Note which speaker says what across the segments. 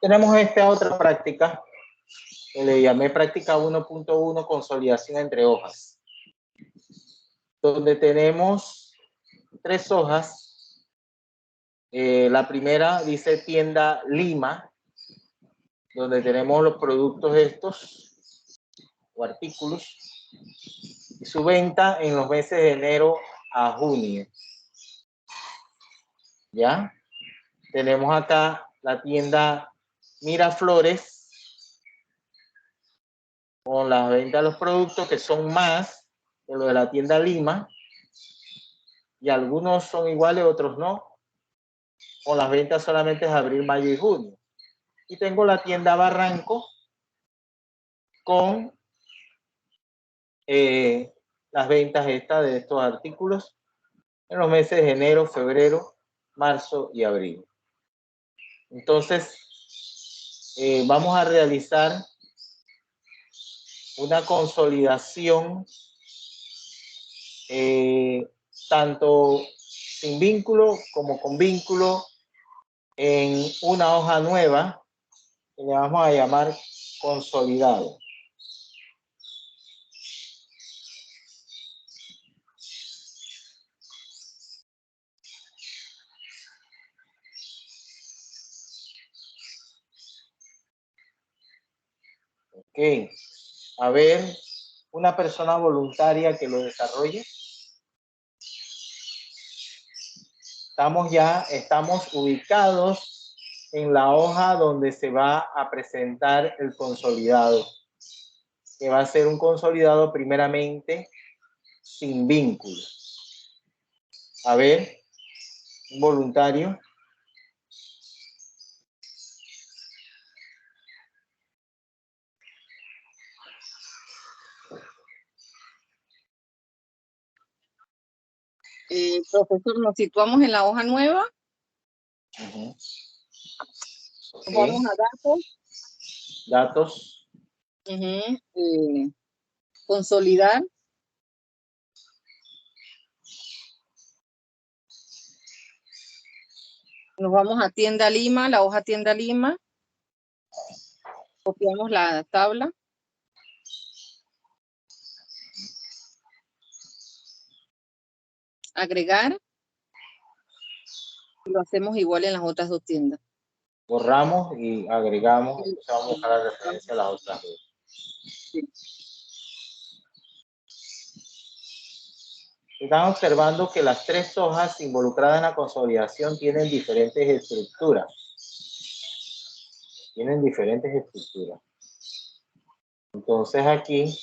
Speaker 1: Tenemos esta otra práctica, que le llamé práctica 1.1, consolidación entre hojas, donde tenemos 3 hojas. La primera dice tienda Lima, donde tenemos los productos estos o artículos y su venta en los meses de enero a junio. ¿Ya? Tenemos acá la tienda Miraflores con la venta de los productos que son más que lo de la tienda Lima, y algunos son iguales, otros no, con las ventas solamente es abril, mayo y junio. Y tengo la tienda Barranco con las ventas estas de estos artículos en los meses de enero, febrero, marzo y abril. Entonces, vamos a realizar una consolidación tanto sin vínculo como con vínculo en una hoja nueva que le vamos a llamar consolidado. Ok, a ver, una persona voluntaria que lo desarrolle. Estamos ubicados en la hoja donde se va a presentar el consolidado, que va a ser un consolidado primeramente sin vínculo. A ver, un voluntario.
Speaker 2: Profesor, nos situamos en la hoja nueva.
Speaker 1: Okay.
Speaker 2: Vamos a datos.
Speaker 1: Datos.
Speaker 2: Consolidar. Nos vamos a tienda Lima, la hoja tienda Lima. Copiamos la tabla. Agregar. Lo hacemos igual en las otras 2 tiendas.
Speaker 1: Borramos y agregamos. Entonces vamos a buscar la referencia a las otras 2.
Speaker 2: Sí.
Speaker 1: Están observando que las 3 hojas involucradas en la consolidación tienen diferentes estructuras. Entonces aquí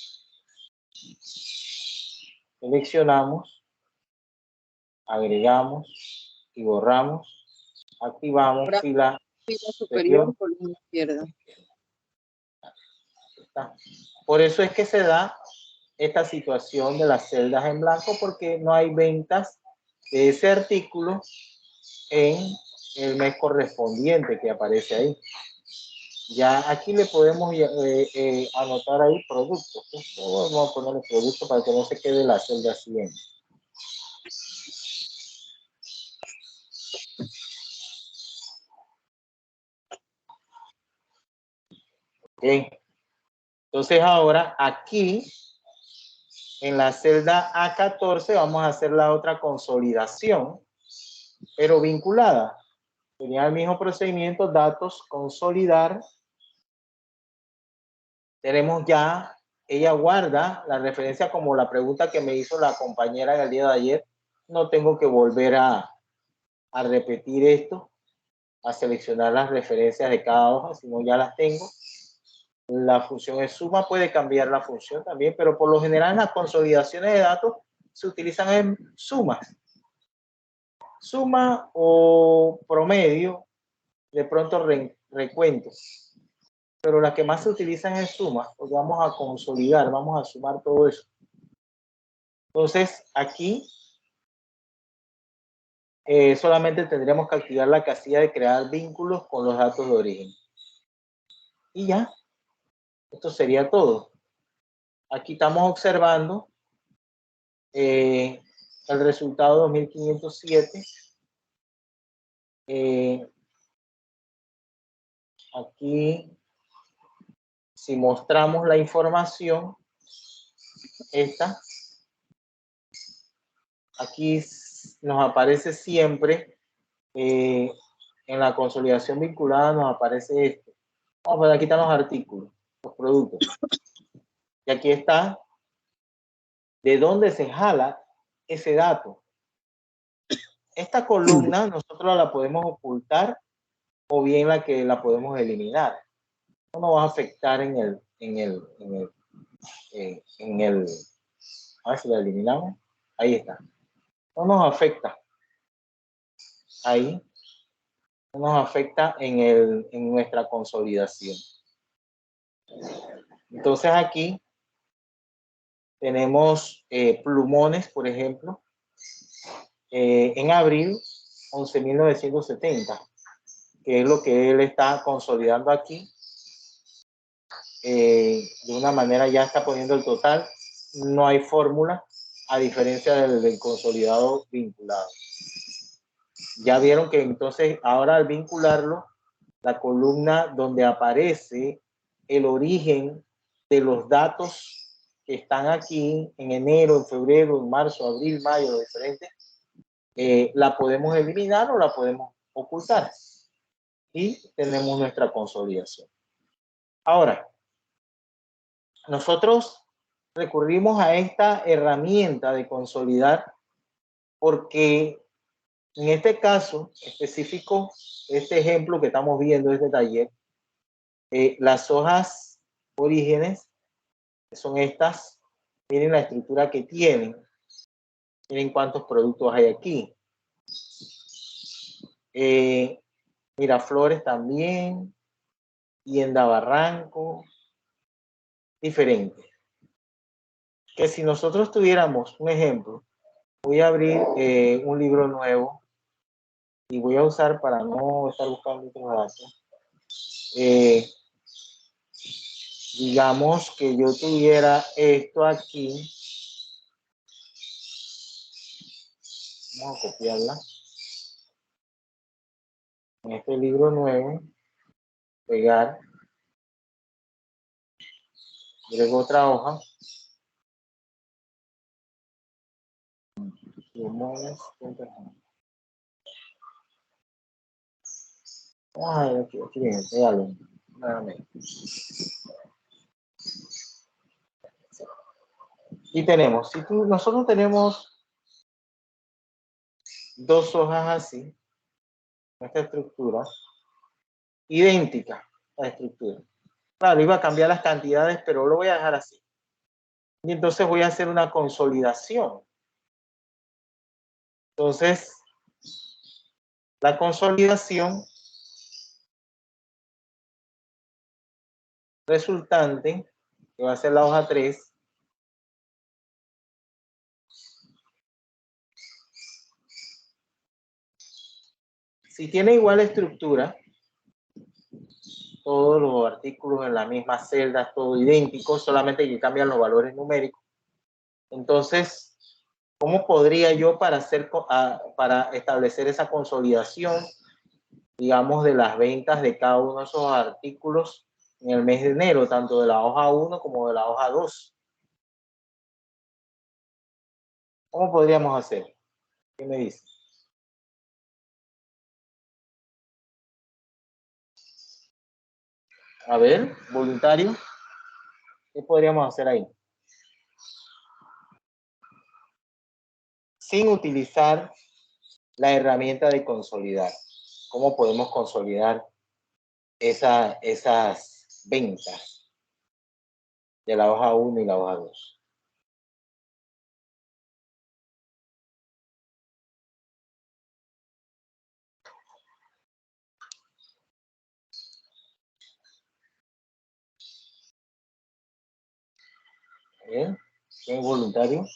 Speaker 1: seleccionamos, agregamos y borramos. Activamos
Speaker 2: ahora,
Speaker 1: fila
Speaker 2: superior, columna izquierda.
Speaker 1: Por eso es que se da esta situación de las celdas en blanco, porque no hay ventas de ese artículo en el mes correspondiente que aparece ahí. Ya aquí le podemos anotar ahí productos. Vamos a ponerle productos para que no se quede la celda siguiente. Bien. Entonces ahora aquí en la celda A14 vamos a hacer la otra consolidación, pero vinculada. Tenía el mismo procedimiento, datos, consolidar. Tenemos ya, ella guarda la referencia como la pregunta que me hizo la compañera en el día de ayer. No tengo que volver a repetir esto, a seleccionar las referencias de cada hoja, sino ya las tengo. La función es suma, puede cambiar la función también, pero por lo general en las consolidaciones de datos se utilizan en sumas. Suma o promedio, de pronto recuentos. Pero las que más se utilizan es suma, porque vamos a consolidar, vamos a sumar todo eso. Entonces, aquí solamente tendríamos que activar la casilla de crear vínculos con los datos de origen. Y ya, esto sería todo. Aquí estamos observando el resultado 2507. Aquí, si mostramos la información, esta, aquí nos aparece siempre, en la consolidación vinculada nos aparece esto. Vamos a ver, aquí están los artículos, los productos. Y aquí está de dónde se jala ese dato. Esta columna nosotros la podemos ocultar o bien la podemos eliminar. No nos va a afectar en el, a ver si la eliminamos. Ahí está. No nos afecta. Ahí. No nos afecta en nuestra consolidación. Entonces aquí tenemos plumones, por ejemplo, en abril, 11.970, que es lo que él está consolidando aquí. De una manera ya está poniendo el total. No hay fórmula, a diferencia del consolidado vinculado. Ya vieron que entonces ahora al vincularlo, la columna donde aparece el origen de los datos que están aquí en enero, en febrero, en marzo, abril, mayo, los diferentes, la podemos eliminar o la podemos ocultar. Y tenemos nuestra consolidación. Ahora, nosotros recurrimos a esta herramienta de consolidar porque en este caso específico, este ejemplo que estamos viendo, este taller, las hojas orígenes, que son estas, miren la estructura que tienen, miren cuántos productos hay aquí. Miraflores también, Tienda Barranco, diferente. Que si nosotros tuviéramos un ejemplo, voy a abrir un libro nuevo y voy a usar para no estar buscando otros datos. Digamos que yo tuviera esto aquí. Vamos a copiarla. En este libro nuevo, pegar. Luego otra hoja. Aquí viene, pégalo. Nuevamente. Y tenemos, nosotros tenemos dos hojas así, esta estructura, idéntica la estructura. Claro, iba a cambiar las cantidades, pero lo voy a dejar así. Y entonces voy a hacer una consolidación. Entonces, la consolidación resultante, que va a ser la hoja 3, si tiene igual estructura, todos los artículos en la misma celda, todo idéntico, solamente que cambian los valores numéricos. Entonces, ¿cómo podría yo para establecer esa consolidación, digamos, de las ventas de cada uno de esos artículos en el mes de enero, tanto de la hoja 1 como de la hoja 2? ¿Cómo podríamos hacer? ¿Qué me dice? A ver, voluntario, ¿qué podríamos hacer ahí? Sin utilizar la herramienta de consolidar. ¿Cómo podemos consolidar esas ventas de la hoja 1 y la hoja 2? ¿Bien? ¿Quién es voluntario?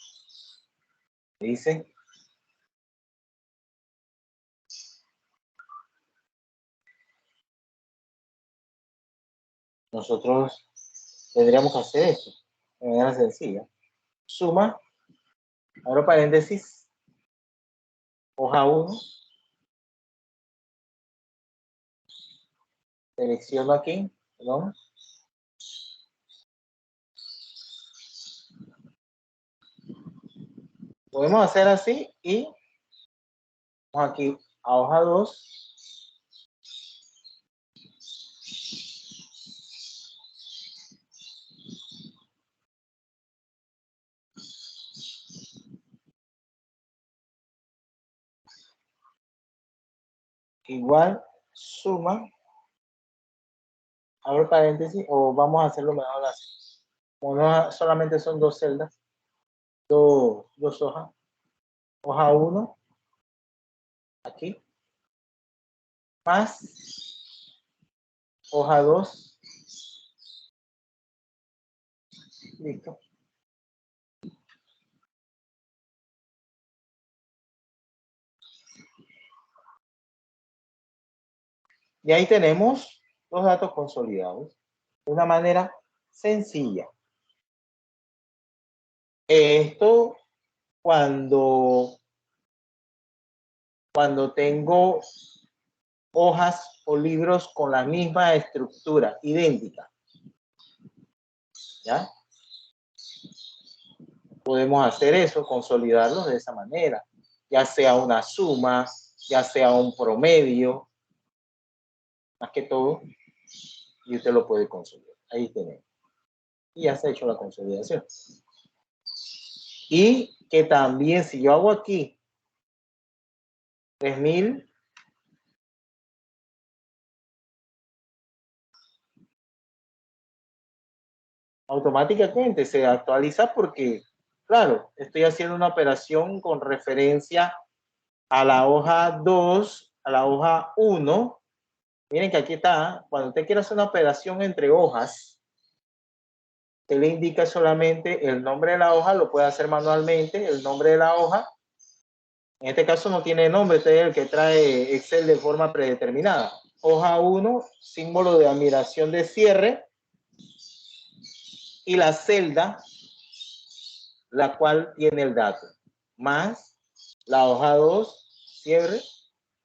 Speaker 1: Dice. Nosotros tendríamos que hacer esto. de manera sencilla. Suma, abro paréntesis, hoja 1, selecciono aquí, perdón. Podemos hacer así y vamos aquí a hoja 2. Igual, suma, abro paréntesis, o vamos a hacerlo mejor así. Como no, solamente son dos celdas, dos hojas. Hoja 1, aquí, más hoja 2, listo. Y ahí tenemos los datos consolidados de una manera sencilla. Esto cuando tengo hojas o libros con la misma estructura, idéntica. ¿Ya? Podemos hacer eso, consolidarlos de esa manera, ya sea una suma, ya sea un promedio, más que todo, y usted lo puede consolidar. Ahí tenemos. Y ya se ha hecho la consolidación. Y que también si yo hago aquí 3000, automáticamente se actualiza porque, claro, estoy haciendo una operación con referencia a la hoja 2, a la hoja 1. Miren que aquí está, cuando usted quiere hacer una operación entre hojas, usted le indica solamente el nombre de la hoja, lo puede hacer manualmente, el nombre de la hoja. En este caso no tiene nombre, este es el que trae Excel de forma predeterminada. Hoja 1, símbolo de admiración de cierre, y la celda, la cual tiene el dato, más la hoja 2, cierre,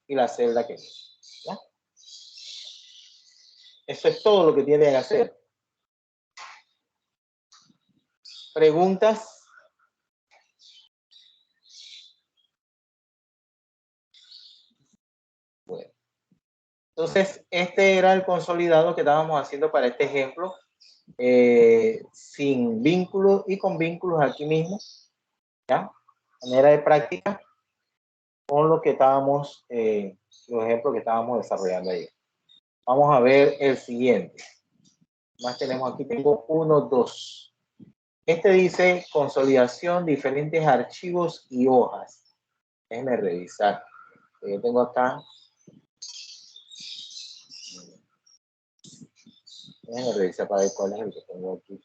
Speaker 1: y la celda que es. ¿Ya? Eso es todo lo que tiene que hacer. ¿Preguntas? Bueno. Entonces, este era el consolidado que estábamos haciendo para este ejemplo, sin vínculos y con vínculos aquí mismo, ¿ya? Manera de práctica con lo que estábamos, los ejemplos que estábamos desarrollando ahí. Vamos a ver el siguiente. Más tenemos aquí, tengo 1, 2. Este dice consolidación, diferentes archivos y hojas. Déjenme revisar. Yo tengo acá. Déjenme revisar para ver cuál es el que tengo aquí.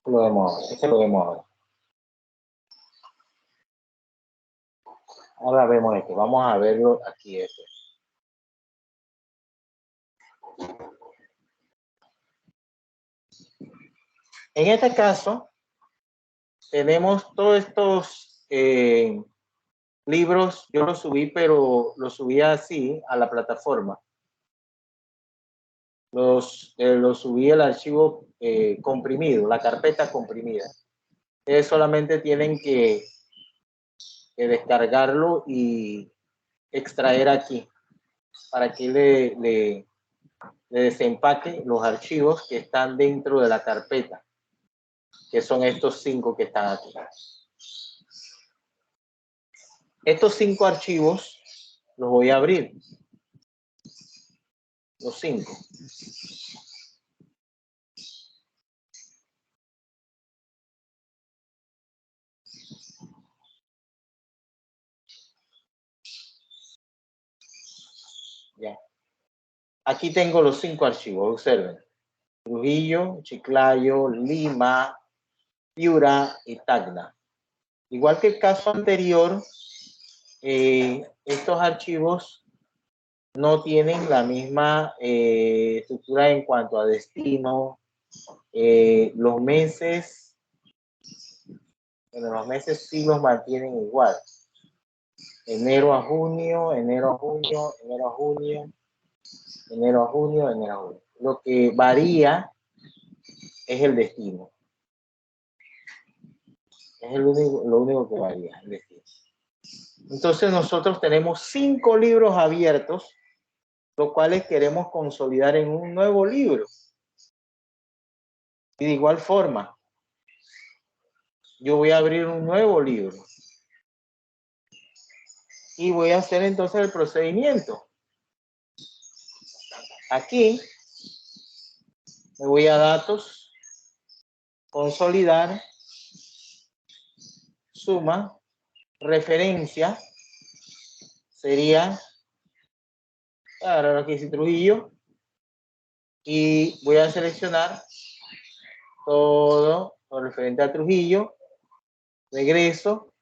Speaker 1: Lo vemos, este lo vemos ahora. Ahora vemos este. Vamos a verlo aquí. Este. En este caso, tenemos todos estos libros. Yo los subí, pero los subí así a la plataforma. Los subí el archivo comprimido, la carpeta comprimida. Ustedes solamente tienen que descargarlo y extraer aquí para que le desempaque los archivos que están dentro de la carpeta, que son estos 5 que están aquí. Estos 5 archivos los voy a abrir. Los 5. Ya. Aquí tengo los 5 archivos, observen. Trujillo, Chiclayo, Lima, Piura y Tacna. Igual que el caso anterior, estos archivos no tienen la misma estructura en cuanto a destino. Los meses sí los mantienen igual. Enero a junio, enero a junio, enero a junio, enero a junio, enero a junio. Lo que varía es el destino. Es lo único que varía, el destino. Entonces nosotros tenemos 5 libros abiertos, los cuales queremos consolidar en un nuevo libro. Y de igual forma, yo voy a abrir un nuevo libro. Y voy a hacer entonces el procedimiento. Aquí me voy a datos, consolidar, suma, referencia, sería, ahora aquí dice Trujillo, y voy a seleccionar todo lo referente a Trujillo, regreso,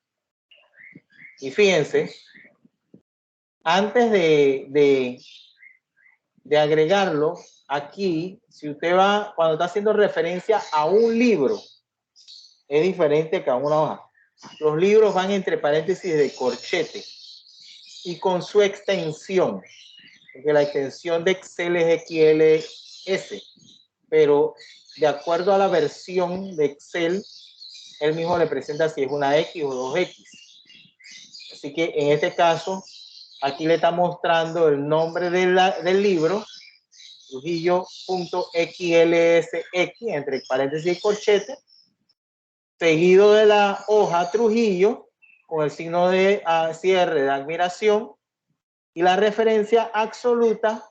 Speaker 1: y fíjense, antes de agregarlo, aquí, si usted va, cuando está haciendo referencia a un libro, es diferente que a una hoja. Los libros van entre paréntesis de corchete y con su extensión, porque la extensión de Excel es XLS, pero de acuerdo a la versión de Excel, él mismo le presenta si es una X o 2X. Así que en este caso, aquí le está mostrando el nombre del libro, Trujillo.xlsx, entre paréntesis y corchete, seguido de la hoja Trujillo, con el signo de cierre de admiración, y la referencia absoluta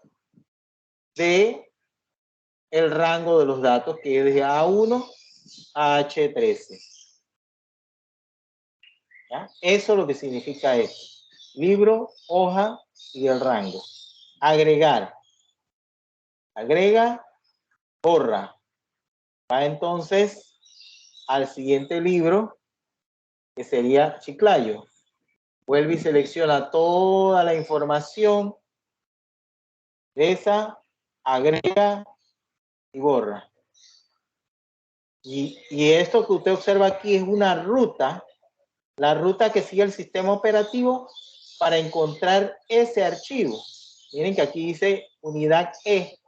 Speaker 1: de el rango de los datos, que es de A1 a H13. ¿Ya? Eso es lo que significa esto. Libro, hoja y el rango. Agregar. Agrega, borra. Va entonces al siguiente libro, que sería Chiclayo. Vuelve y selecciona toda la información de esa, agrega y borra. Y esto que usted observa aquí es una ruta, la ruta que sigue el sistema operativo para encontrar ese archivo. Miren que aquí dice unidad E,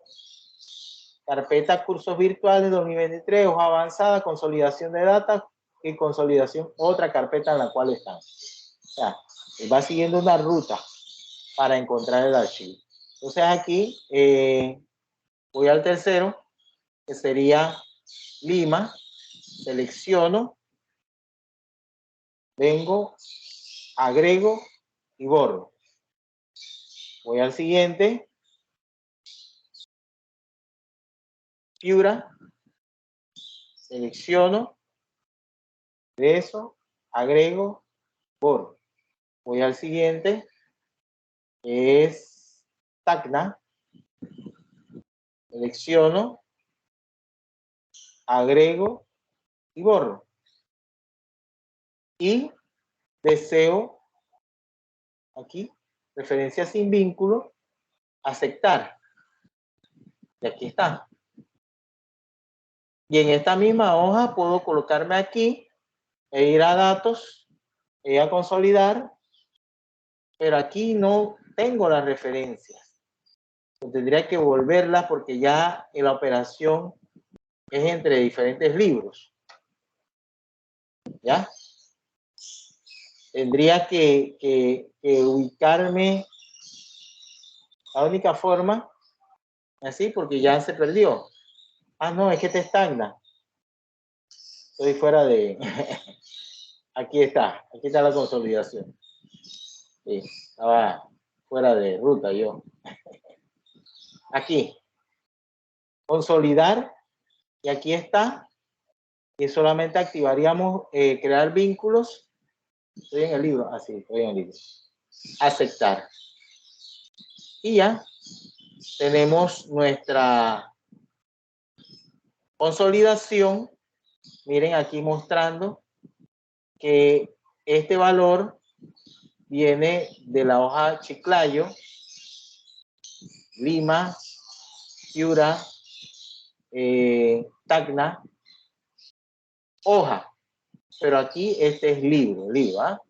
Speaker 1: carpeta cursos virtuales 2023, hoja avanzada, consolidación de datos y consolidación, otra carpeta en la cual están. O sea, va siguiendo una ruta para encontrar el archivo. Entonces aquí voy al tercero, que sería Lima, selecciono, vengo, agrego y borro. Voy al siguiente, Piura, selecciono, eso, agrego, borro. Voy al siguiente, es Tacna, selecciono, agrego y borro. Y deseo, aquí, referencia sin vínculo, aceptar. Y aquí está. Y en esta misma hoja puedo colocarme aquí e ir a datos, e a consolidar, pero aquí no tengo las referencias. Tendría que volverlas porque ya en la operación es entre diferentes libros. ¿Ya? Tendría que ubicarme. La única forma, así, porque ya se perdió. Ah, no, es que te estagna. Estoy fuera de... aquí está la consolidación. Sí, estaba fuera de ruta yo. Aquí, consolidar, y aquí está, y solamente activaríamos crear vínculos. Estoy en el libro, así, estoy en el libro. Aceptar. Y ya tenemos nuestra Consolidación, miren aquí mostrando que este valor viene de la hoja Chiclayo, Lima, Piura, Tacna, hoja. Pero aquí este es libro, ¿ah?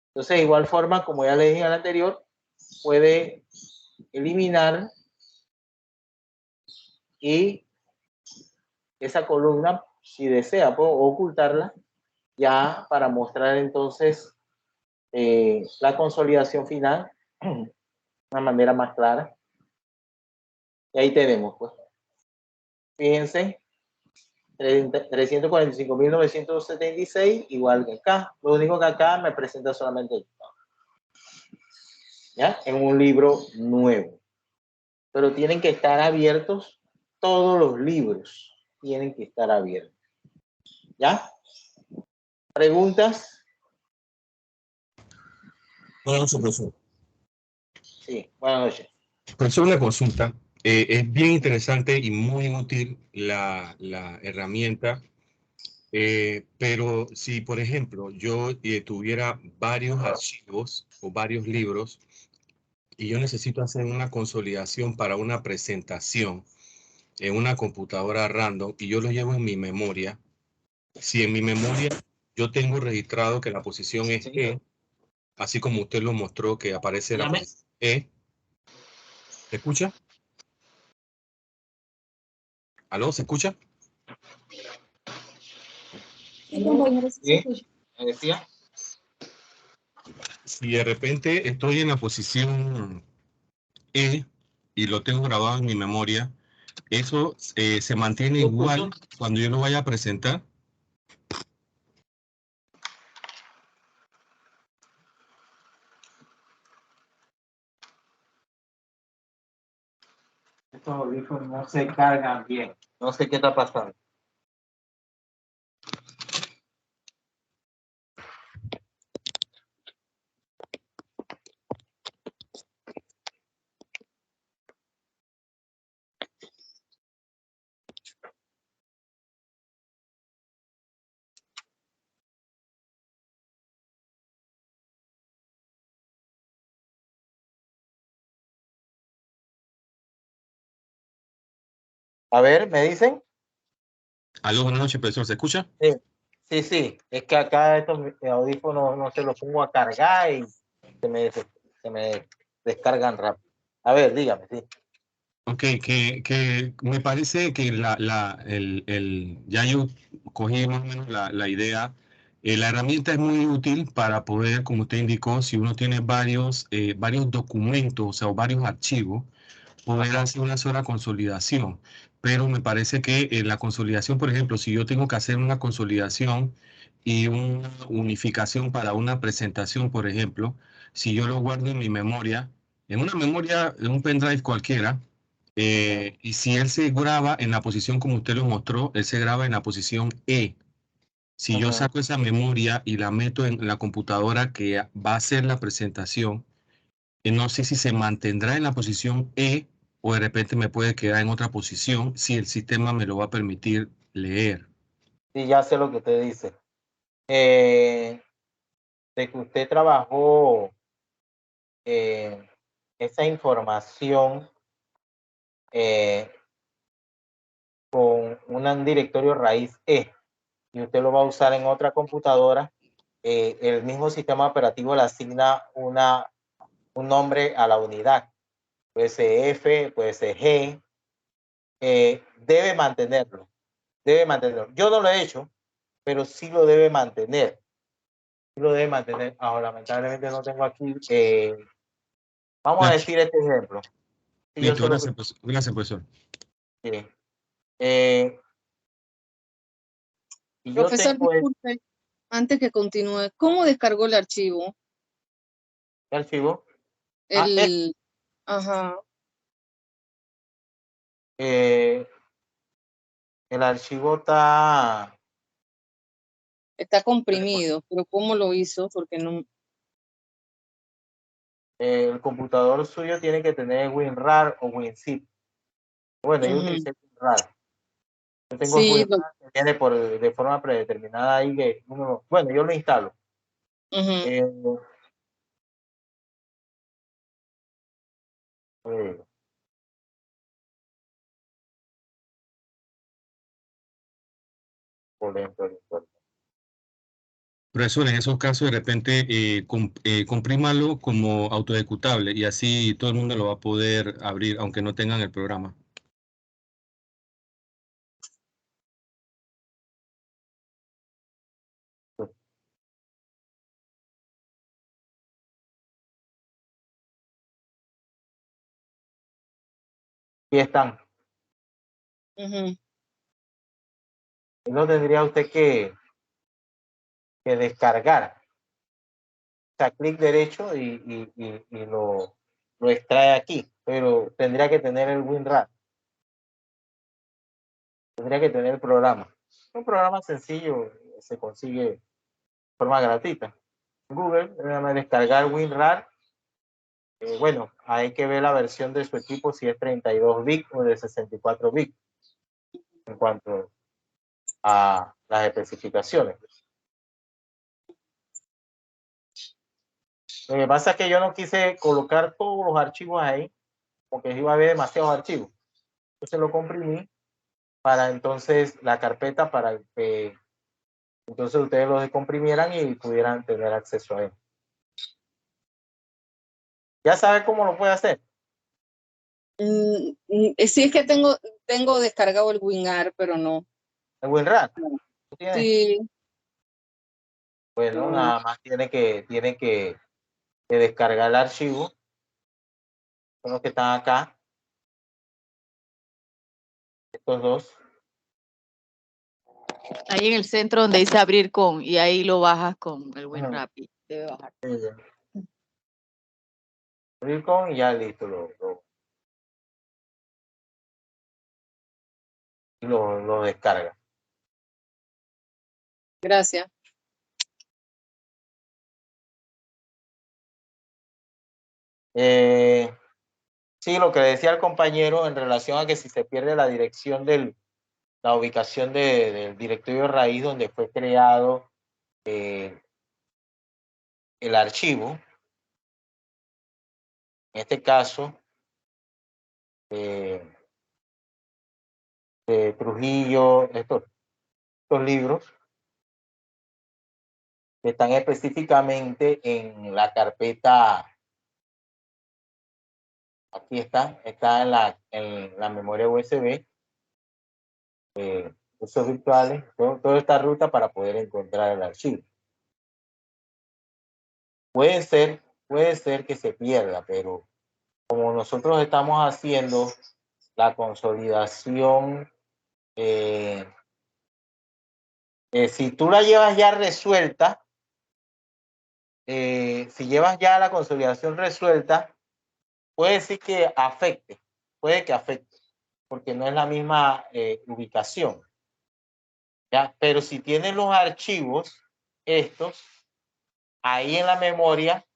Speaker 1: Entonces, de igual forma, como ya les dije al anterior, puede eliminar y esa columna, si desea, puedo ocultarla ya para mostrar entonces la consolidación final de una manera más clara. Y ahí tenemos, pues. Fíjense, 345.976, igual que acá. Lo único que acá me presenta solamente el, ¿ya? En un libro nuevo. Pero tienen que estar abiertos, todos los libros tienen que estar abiertos. ¿Ya? ¿Preguntas?
Speaker 3: Buenas noches, profesor.
Speaker 1: Sí, buenas noches.
Speaker 3: Profesor, una consulta. Es bien interesante y muy útil la herramienta, pero si, por ejemplo, yo tuviera varios archivos o varios libros y yo necesito hacer una consolidación para una presentación en una computadora random y yo lo llevo en mi memoria, si en mi memoria yo tengo registrado que la posición es E, así como usted lo mostró que aparece la posición E, ¿se escucha? ¿Aló? ¿Se escucha?
Speaker 2: Sí, compañero, sí se
Speaker 1: ¿Sí?
Speaker 2: escucha.
Speaker 1: ¿Me decía?
Speaker 3: Si de repente estoy en la posición E y lo tengo grabado en mi memoria, eso se mantiene igual cuando yo lo vaya a presentar.
Speaker 1: Estos audífonos no se cargan bien. No sé qué está pasando. A ver, ¿me dicen?
Speaker 3: Aló, buenas noches, profesor, ¿se escucha?
Speaker 1: Sí, sí, sí. Es que acá estos audífonos no se los pongo a cargar y se me descargan rápido. A ver, dígame, sí.
Speaker 3: Ok, que me parece que ya yo cogí más o menos la idea. La herramienta es muy útil para poder, como usted indicó, si uno tiene varios documentos, o sea, o varios archivos, poder hacer una sola consolidación. Pero me parece que en la consolidación, por ejemplo, si yo tengo que hacer una consolidación y una unificación para una presentación, por ejemplo, si yo lo guardo en mi memoria, en una memoria, en un pendrive cualquiera, y si él se graba en la posición como usted lo mostró, él se graba en la posición E. Si yo saco esa memoria y la meto en la computadora que va a hacer la presentación, no sé si se mantendrá en la posición E o de repente me puede quedar en otra posición si el sistema me lo va a permitir leer.
Speaker 1: Sí, ya sé lo que usted dice. De que usted trabajó esa información con un directorio raíz E y usted lo va a usar en otra computadora, el mismo sistema operativo le asigna un nombre a la unidad. Puede ser F, puede ser G. Debe mantenerlo. Debe mantenerlo. Yo no lo he hecho, pero sí lo debe mantener. Sí lo debe mantener. Ahora, lamentablemente no tengo aquí. Vamos a decir este ejemplo. Si yo
Speaker 3: Listo,
Speaker 1: solo,
Speaker 3: gracias, profesor.
Speaker 1: sí. Y yo
Speaker 2: Profesor,
Speaker 1: tengo el
Speaker 2: disculpe, antes que continúe, ¿cómo descargó el archivo?
Speaker 1: archivo.
Speaker 2: El, ajá,
Speaker 1: El archivo
Speaker 2: está comprimido, pero ¿cómo lo hizo? Porque no,
Speaker 1: el computador suyo tiene que tener WinRAR o WinZip. Bueno, yo utilicé WinRAR. Yo tengo el
Speaker 2: Sí,
Speaker 1: WinRAR que viene de forma predeterminada ahí que uno, bueno, yo lo instalo.
Speaker 2: ujú.
Speaker 1: Eh, por dentro del cuerpo.
Speaker 3: Profesor, en esos casos de repente comprímalo como autoejecutable y así todo el mundo lo va a poder abrir aunque no tengan el programa.
Speaker 1: Y están.
Speaker 2: Ujú.
Speaker 1: No tendría usted que descargar. O sea, clic derecho y lo extrae aquí, pero tendría que tener el WinRAR. Tendría que tener el programa. Un programa sencillo, se consigue de forma gratuita. Google, déjame descargar WinRAR. Bueno, hay que ver la versión de su equipo si es 32 bits o de 64 bits en cuanto a las especificaciones. Lo que pasa es que yo no quise colocar todos los archivos ahí, porque iba a haber demasiados archivos. Entonces lo comprimí para entonces la carpeta para que entonces ustedes los descomprimieran y pudieran tener acceso a él. ¿Ya sabe cómo lo puede hacer?
Speaker 2: Sí, es que tengo descargado el WinRAR, pero no.
Speaker 1: El WinRAR.
Speaker 2: No.
Speaker 1: ¿Lo tiene?
Speaker 2: Sí,
Speaker 1: Bueno,
Speaker 2: no.
Speaker 1: nada más tiene que descargar el archivo. Son los que están acá. Estos dos.
Speaker 4: Ahí en el centro donde dice abrir con, y ahí lo bajas con el WinRAR. Debe bajar.
Speaker 1: Abrir con y ya listo. Lo descarga.
Speaker 2: Gracias.
Speaker 1: Sí, lo que decía el compañero en relación a que si se pierde la dirección la ubicación del directorio raíz donde fue creado el archivo, en este caso, de Trujillo, estos libros que están específicamente en la carpeta, aquí está en la memoria USB, usos virtuales, toda esta ruta para poder encontrar el archivo. Puede ser que se pierda, pero como nosotros estamos haciendo la consolidación, si tú la llevas ya resuelta, si llevas ya la consolidación resuelta, puede que afecte, porque no es la misma ubicación. ¿Ya? Pero si tienes los archivos, estos, ahí en la memoria,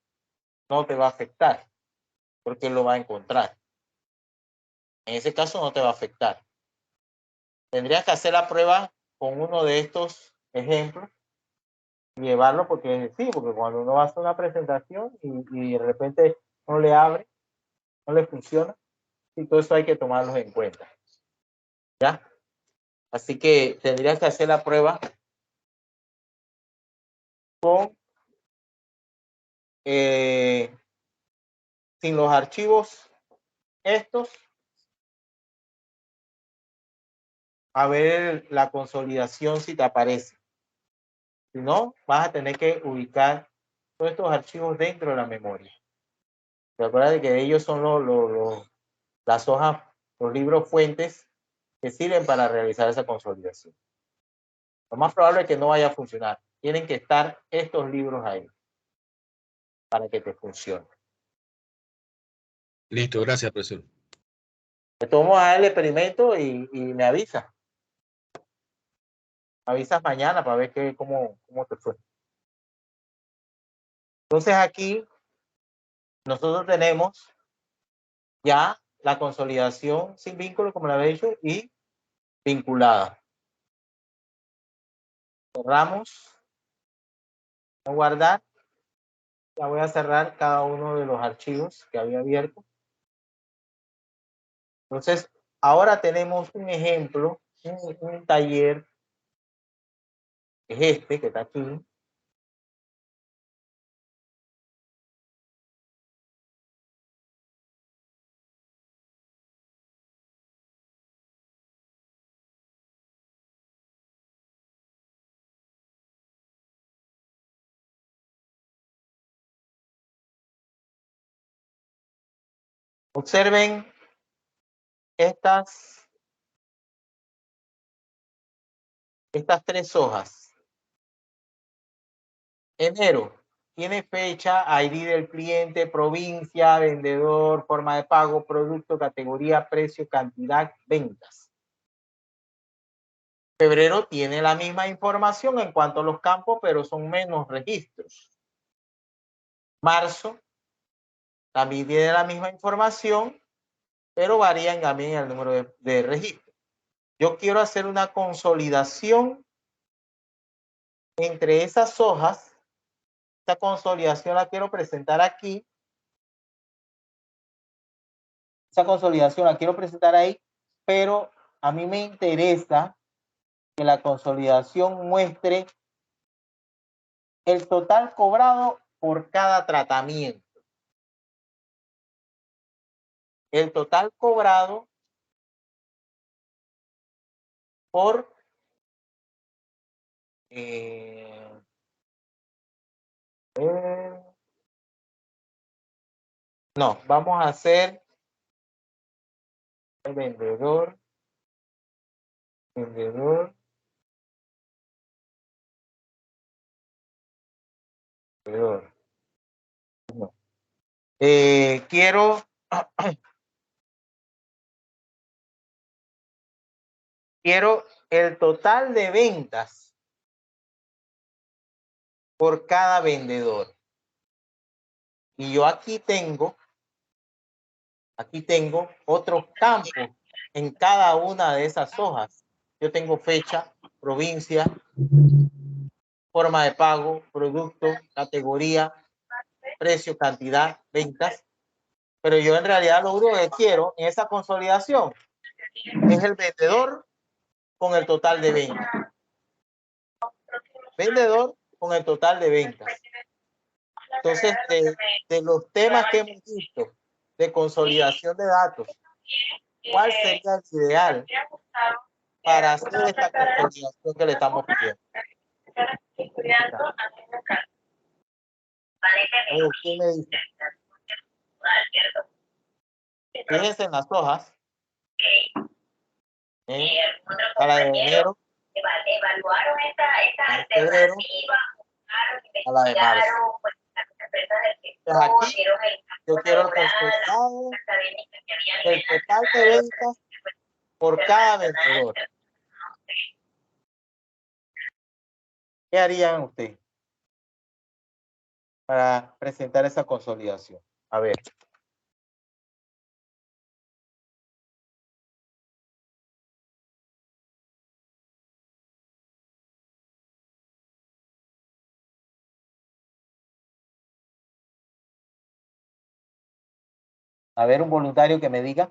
Speaker 1: no te va a afectar, porque lo va a encontrar. En ese caso no te va a afectar. Tendrías que hacer la prueba con uno de estos ejemplos y llevarlo porque sí, porque cuando uno va a hacer una presentación y de repente no le abre, no le funciona, y todo eso hay que tomarlo en cuenta. ¿Ya? Así que tendrías que hacer la prueba con sin los archivos estos, a ver la consolidación si te aparece. Si no, vas a tener que ubicar todos estos archivos dentro de la memoria. ¿Te acuerdas de que ellos son las hojas, los libros fuentes que sirven para realizar esa consolidación? Lo más probable es que no vaya a funcionar. Tienen que estar estos libros ahí para que te funcione.
Speaker 3: Listo, gracias, profesor.
Speaker 1: Te tomo a el experimento y me avisas. Me avisas mañana para ver cómo te fue. Entonces aquí nosotros tenemos ya la consolidación sin vínculo, como la había dicho, y vinculada. Cerramos. Voy a guardar. Ya voy a cerrar cada uno de los archivos que había abierto. Entonces, ahora tenemos un ejemplo, un taller, que es este que está aquí. Observen estas tres hojas. Enero tiene fecha, ID del cliente, provincia, vendedor, forma de pago, producto, categoría, precio, cantidad, ventas. Febrero tiene la misma información en cuanto a los campos, pero son menos registros. Marzo también tiene la misma información, pero varían también el número de registros. Yo quiero hacer una consolidación entre esas hojas. Esta consolidación la quiero presentar aquí. Esa consolidación la quiero presentar ahí, pero a mí me interesa que la consolidación muestre el total cobrado por cada tratamiento. El total cobrado por no, vamos a hacer el vendedor, vendedor. No. Quiero el total de ventas por cada vendedor. Y yo aquí tengo otros campos en cada una de esas hojas. Yo tengo fecha, provincia, forma de pago, producto, categoría, precio, cantidad, ventas. Pero yo en realidad lo único que quiero en esa consolidación es el vendedor con el total de ventas. Vendedor con el total de ventas. Entonces, de los temas que hemos visto de consolidación de datos, ¿cuál sería el ideal para hacer esta consolidación que le estamos pidiendo? ¿Quién me dice? Fíjense en las hojas. A la de enero, febrero, a la de marzo. Entonces aquí yo quiero el resultado del total de ventas por cada vendedor. ¿Qué harían ustedes para presentar esa consolidación? A ver. A ver, un voluntario que me diga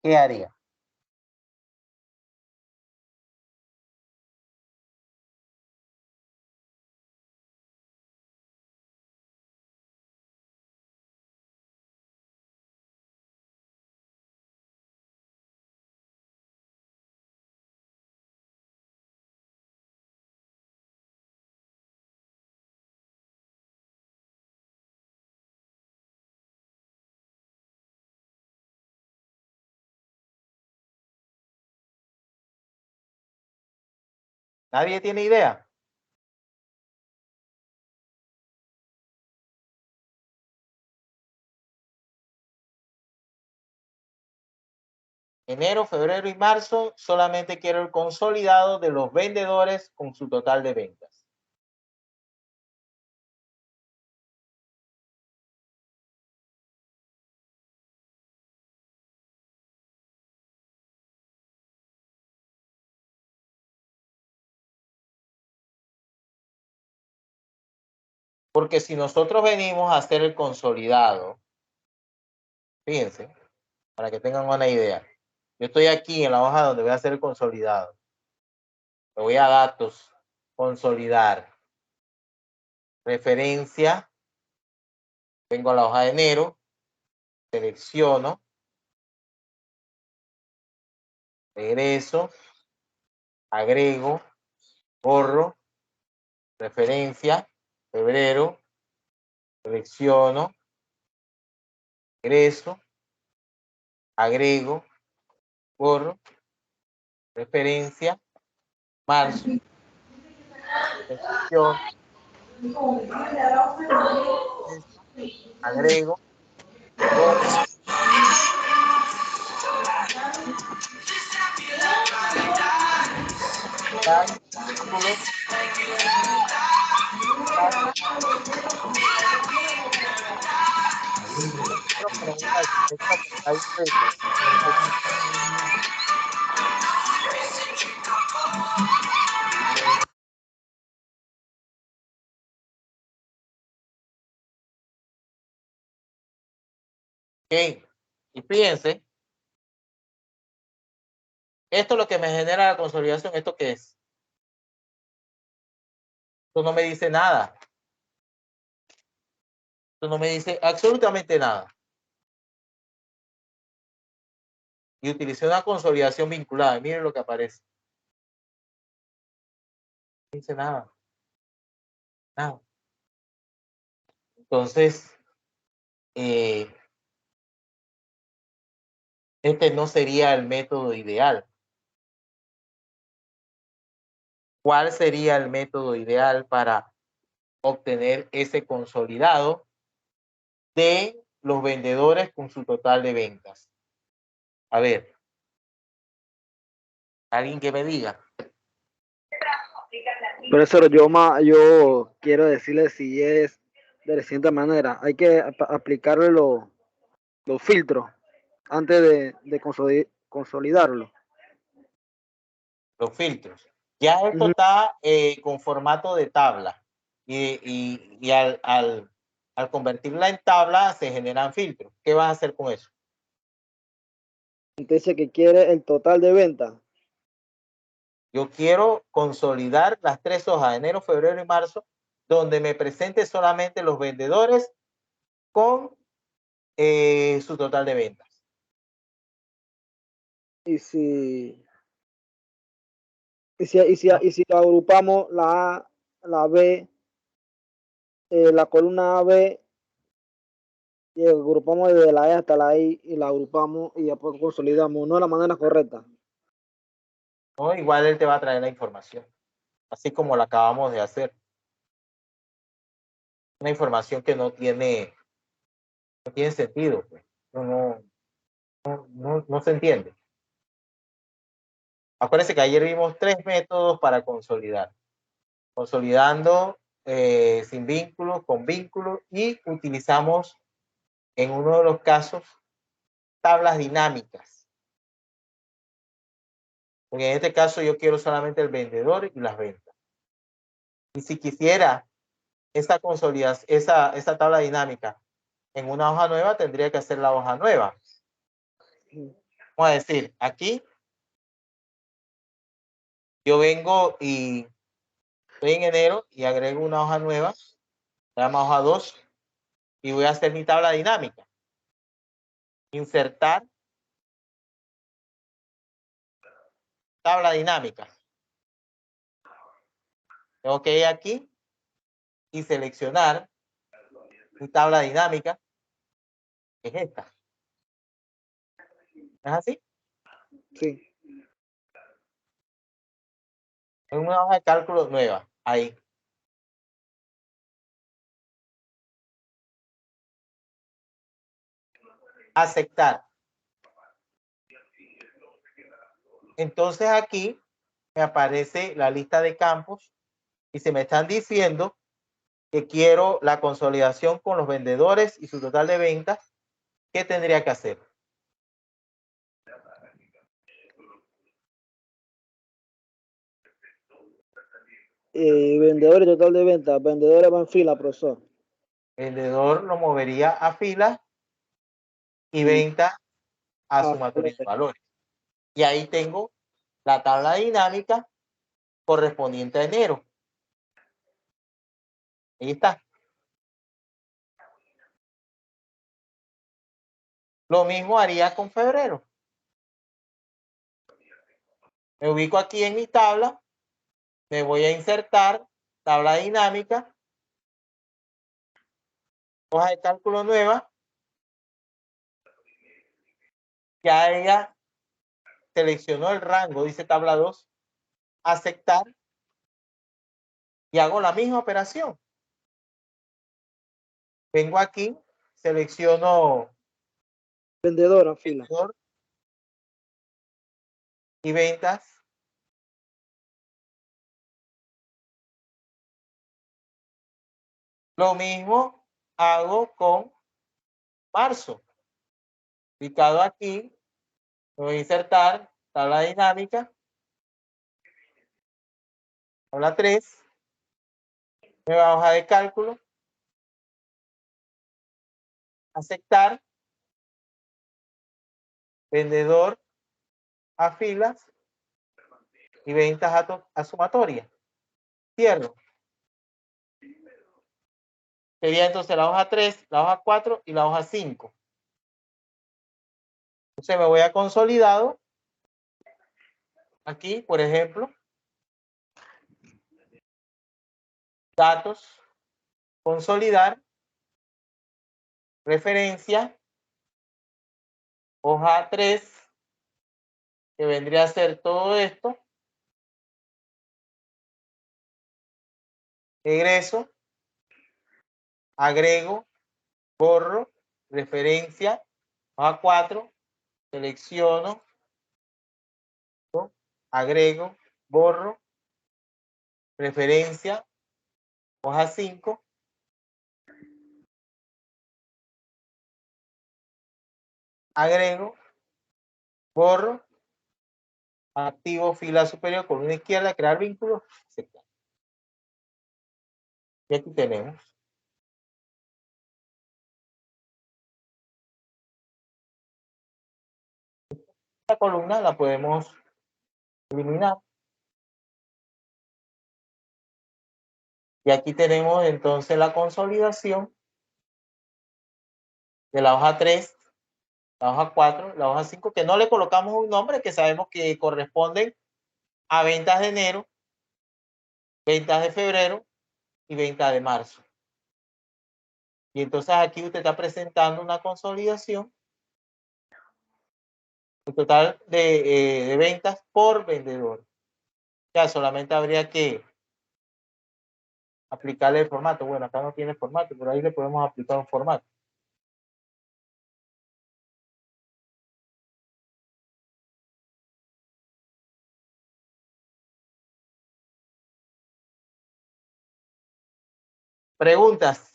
Speaker 1: qué haría. ¿Nadie tiene idea? Enero, febrero y marzo solamente quiero el consolidado de los vendedores con su total de ventas. Porque si nosotros venimos a hacer el consolidado, fíjense, para que tengan una idea. Yo estoy aquí en la hoja donde voy a hacer el consolidado. Me voy a datos, consolidar, referencia, vengo a la hoja de enero, selecciono, regreso, agrego, borro, referencia, febrero, selecciono, regreso, agrego, borro, referencia, marzo, selecciono, agrego, borro, cálculo, ok, y fíjense, esto es lo que me genera la consolidación. ¿Esto qué es? Esto no me dice nada. Esto no me dice absolutamente nada. Y utilicé una consolidación vinculada. Miren lo que aparece. No dice nada. Nada. Entonces, este no sería el método ideal. ¿Cuál sería el método ideal para obtener ese consolidado de los vendedores con su total de ventas? A ver, alguien que me diga.
Speaker 5: Profesor, yo quiero decirle si es de la siguiente manera. Hay que aplicarle los filtros antes de consolidarlo.
Speaker 1: Los filtros. Ya esto está con formato de tabla y al convertirla en tabla se generan filtros. ¿Qué vas a hacer con eso?
Speaker 5: Entonces, que quiere el total de venta.
Speaker 1: Yo quiero consolidar las 3 hojas, enero, febrero y marzo, donde me presente solamente los vendedores con su total de ventas.
Speaker 5: Y si agrupamos la A, la B, la columna A, B, y agrupamos desde la E hasta la I y la agrupamos y después consolidamos, no de la manera correcta.
Speaker 1: ¿No? Igual él te va a traer la información, así como la acabamos de hacer. Una información que no tiene sentido, pues. No se entiende. Acuérdense que ayer vimos 3 métodos para consolidar. Consolidando sin vínculo, con vínculo, y utilizamos en uno de los casos tablas dinámicas. Porque en este caso yo quiero solamente el vendedor y las ventas. Y si quisiera esa consolidación, esa tabla dinámica en una hoja nueva, tendría que hacer la hoja nueva. Vamos a decir, aquí yo vengo y estoy en enero y agrego una hoja nueva, se llama hoja 2, y voy a hacer mi tabla dinámica. Insertar tabla dinámica. Tengo que ir aquí y seleccionar mi tabla dinámica, que es esta. ¿Es así?
Speaker 5: Sí.
Speaker 1: En una hoja de cálculo nueva, ahí. Aceptar. Entonces aquí me aparece la lista de campos y se me están diciendo que quiero la consolidación con los vendedores y su total de ventas. ¿Qué tendría que hacer?
Speaker 5: vendedor y total de ventas. Vendedores van en fila, profesor.
Speaker 1: Vendedor lo movería a fila y venta a sumatoria de valores. Y ahí tengo la tabla dinámica correspondiente a enero. Ahí está. Lo mismo haría con febrero. Me ubico aquí en mi tabla. Me voy a insertar tabla dinámica. Hoja de cálculo nueva. Ya ella seleccionó el rango, dice tabla 2. Aceptar. Y hago la misma operación. Vengo aquí, selecciono
Speaker 5: Vendedor en fila.
Speaker 1: vendedor y ventas. Lo mismo hago con marzo. Clicado aquí, voy a insertar tabla dinámica. Tabla 3. Nueva hoja de cálculo. Aceptar. Vendedor a filas y ventas a sumatoria. Cierro. Sería entonces la hoja 3, la hoja 4 y la hoja 5. Entonces me voy a consolidado. Aquí, por ejemplo. Datos. Consolidar. Referencia. Hoja 3. Que vendría a ser todo esto. Egreso. Agrego. Borro. Referencia. Hoja 4. Selecciono. Agrego. Borro. Referencia. Hoja 5. Agrego. Borro. Activo fila superior, columna izquierda, crear vínculos. Aceptar. Y aquí tenemos. Esta columna la podemos eliminar. Y aquí tenemos entonces la consolidación de la hoja 3, la hoja 4, la hoja 5, que no le colocamos un nombre, que sabemos que corresponden a ventas de enero, ventas de febrero y ventas de marzo. Y entonces aquí usted está presentando una consolidación, el total de ventas por vendedor. Ya solamente habría que aplicarle el formato. Bueno, acá no tiene formato, pero ahí le podemos aplicar un formato. Preguntas.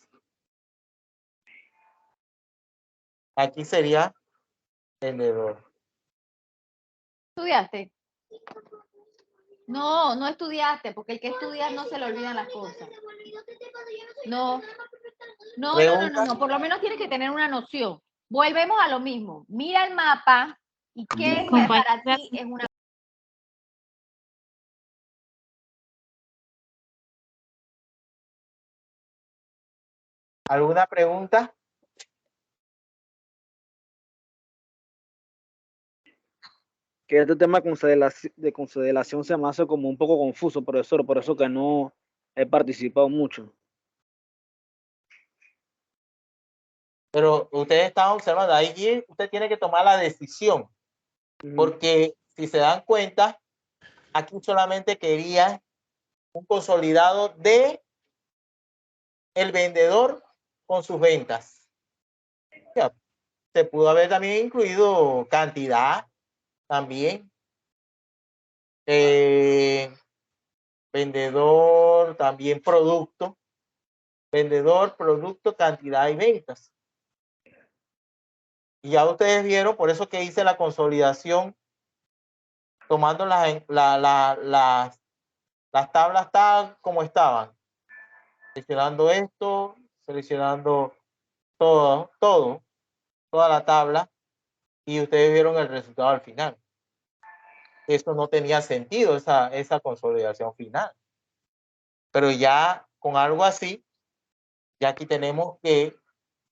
Speaker 1: Aquí sería vendedor.
Speaker 6: ¿Estudiaste? No, no estudiaste, porque el que estudia no se le olvidan las cosas. No, por lo menos tienes que tener una noción. Volvemos a lo mismo. Mira el mapa y qué para ti es una...
Speaker 1: ¿Alguna pregunta?
Speaker 5: Que este tema de consolidación se me hace como un poco confuso, profesor, por eso que no he participado mucho.
Speaker 1: Pero ustedes están observando, ahí usted tiene que tomar la decisión, porque si se dan cuenta, aquí solamente quería un consolidado de el vendedor con sus ventas. Ya, se pudo haber también incluido cantidad, también. Vendedor, también producto. Vendedor, producto, cantidad y ventas. Y ya ustedes vieron, por eso que hice la consolidación, tomando las las tablas estaban como estaban. Seleccionando esto, seleccionando toda la tabla, y ustedes vieron el resultado al final. Eso no tenía sentido, esa consolidación final. Pero ya con algo así, ya aquí tenemos que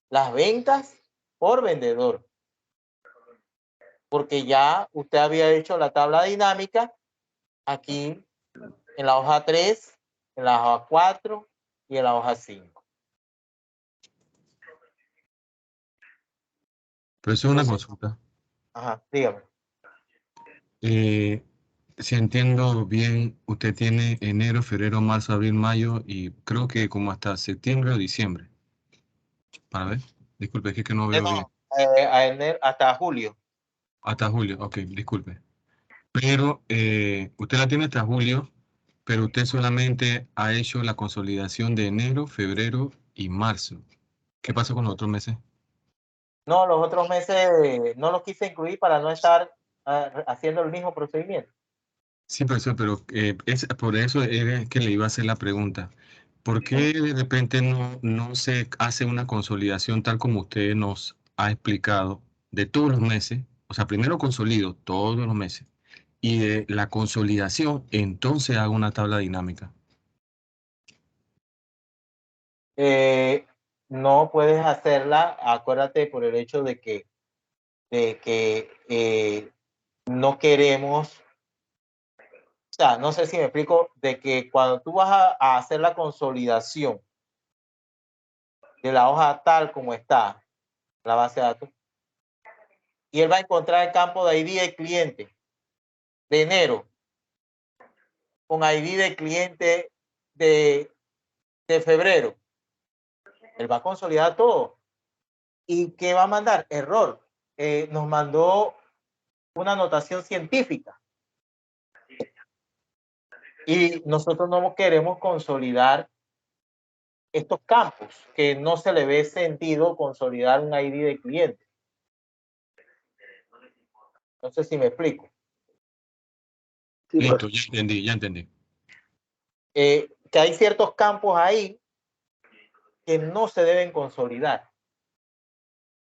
Speaker 1: las ventas por vendedor. Porque ya usted había hecho la tabla dinámica aquí en la hoja 3, en la hoja 4 y en la hoja 5.
Speaker 3: Pero eso es una consulta.
Speaker 1: Ajá, dígame.
Speaker 3: Si entiendo bien, usted tiene enero, febrero, marzo, abril, mayo y creo que como hasta septiembre o diciembre. Para ver, disculpe, es que no veo bien.
Speaker 1: Hasta julio.
Speaker 3: Hasta julio, ok, disculpe. Pero usted la tiene hasta julio, pero usted solamente ha hecho la consolidación de enero, febrero y marzo. ¿Qué pasa con los otros meses?
Speaker 1: No, los otros meses no los quise incluir para no estar haciendo el mismo procedimiento.
Speaker 3: Sí, profesor, pero por eso es que le iba a hacer la pregunta. ¿Por qué de repente no se hace una consolidación tal como usted nos ha explicado de todos los meses? O sea, primero consolido todos los meses y de la consolidación entonces hago una tabla dinámica.
Speaker 1: No puedes hacerla, acuérdate, por el hecho de que no queremos, o sea, no sé si me explico, de que cuando tú vas a hacer la consolidación de la hoja tal como está, la base de datos, y él va a encontrar el campo de ID del cliente de enero con ID del cliente de febrero. Él va a consolidar todo. ¿Y qué va a mandar? Error. Nos mandó una anotación científica. Y nosotros no queremos consolidar estos campos, que no se le ve sentido consolidar un ID de cliente. No sé si me explico.
Speaker 5: Sí,
Speaker 3: Listo,
Speaker 5: profe.
Speaker 3: ya entendí.
Speaker 1: Que hay ciertos campos ahí que no se deben consolidar.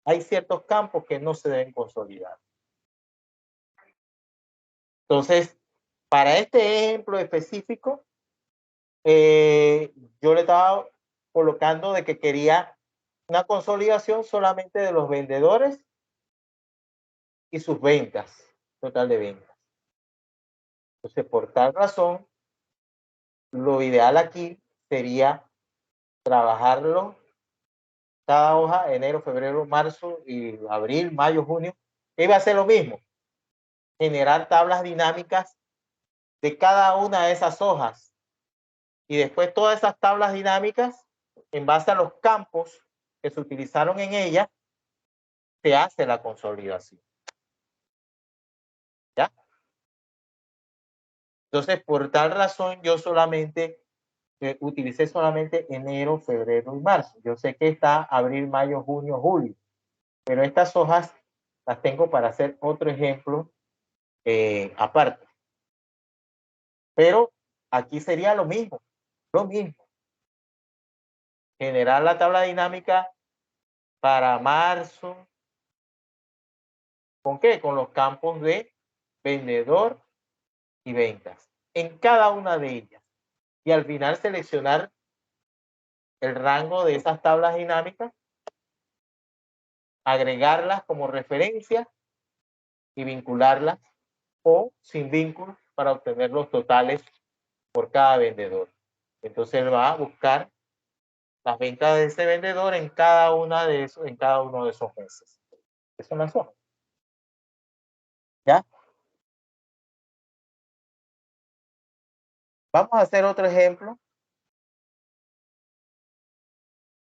Speaker 1: Hay ciertos campos que no se deben consolidar. Entonces, para este ejemplo específico, yo le estaba colocando de que quería una consolidación solamente de los vendedores y sus ventas, total de ventas. Entonces, por tal razón, lo ideal aquí sería trabajarlo cada hoja, enero, febrero, marzo y abril, mayo, junio. Iba a ser lo mismo, generar tablas dinámicas de cada una de esas hojas. Y después todas esas tablas dinámicas, en base a los campos que se utilizaron en ella, se hace la consolidación. ¿Ya? Entonces, por tal razón, yo solamente utilicé solamente enero, febrero y marzo. Yo sé que está abril, mayo, junio, julio, pero estas hojas las tengo para hacer otro ejemplo aparte. Pero aquí sería lo mismo. Generar la tabla dinámica para marzo. ¿Con qué? Con los campos de vendedor y ventas. En cada una de ellas. Y al final seleccionar el rango de esas tablas dinámicas, agregarlas como referencia y vincularlas o sin vínculos para obtener los totales por cada vendedor. Entonces él va a buscar las ventas de ese vendedor en cada uno de esos meses. Eso son las hojas. ¿Ya? Vamos a hacer otro ejemplo.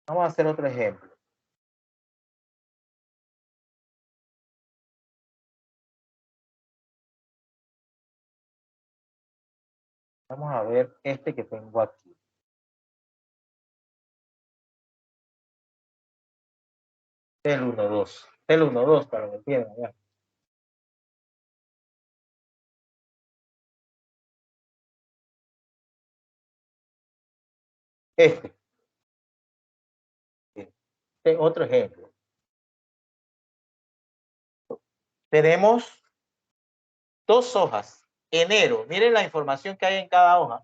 Speaker 1: Vamos a hacer otro ejemplo. Vamos a ver este que tengo aquí. El 1-2. El 1-2 para que entiendan. ¿Ya? Este otro ejemplo. Tenemos 2 hojas. Enero. Miren la información que hay en cada hoja.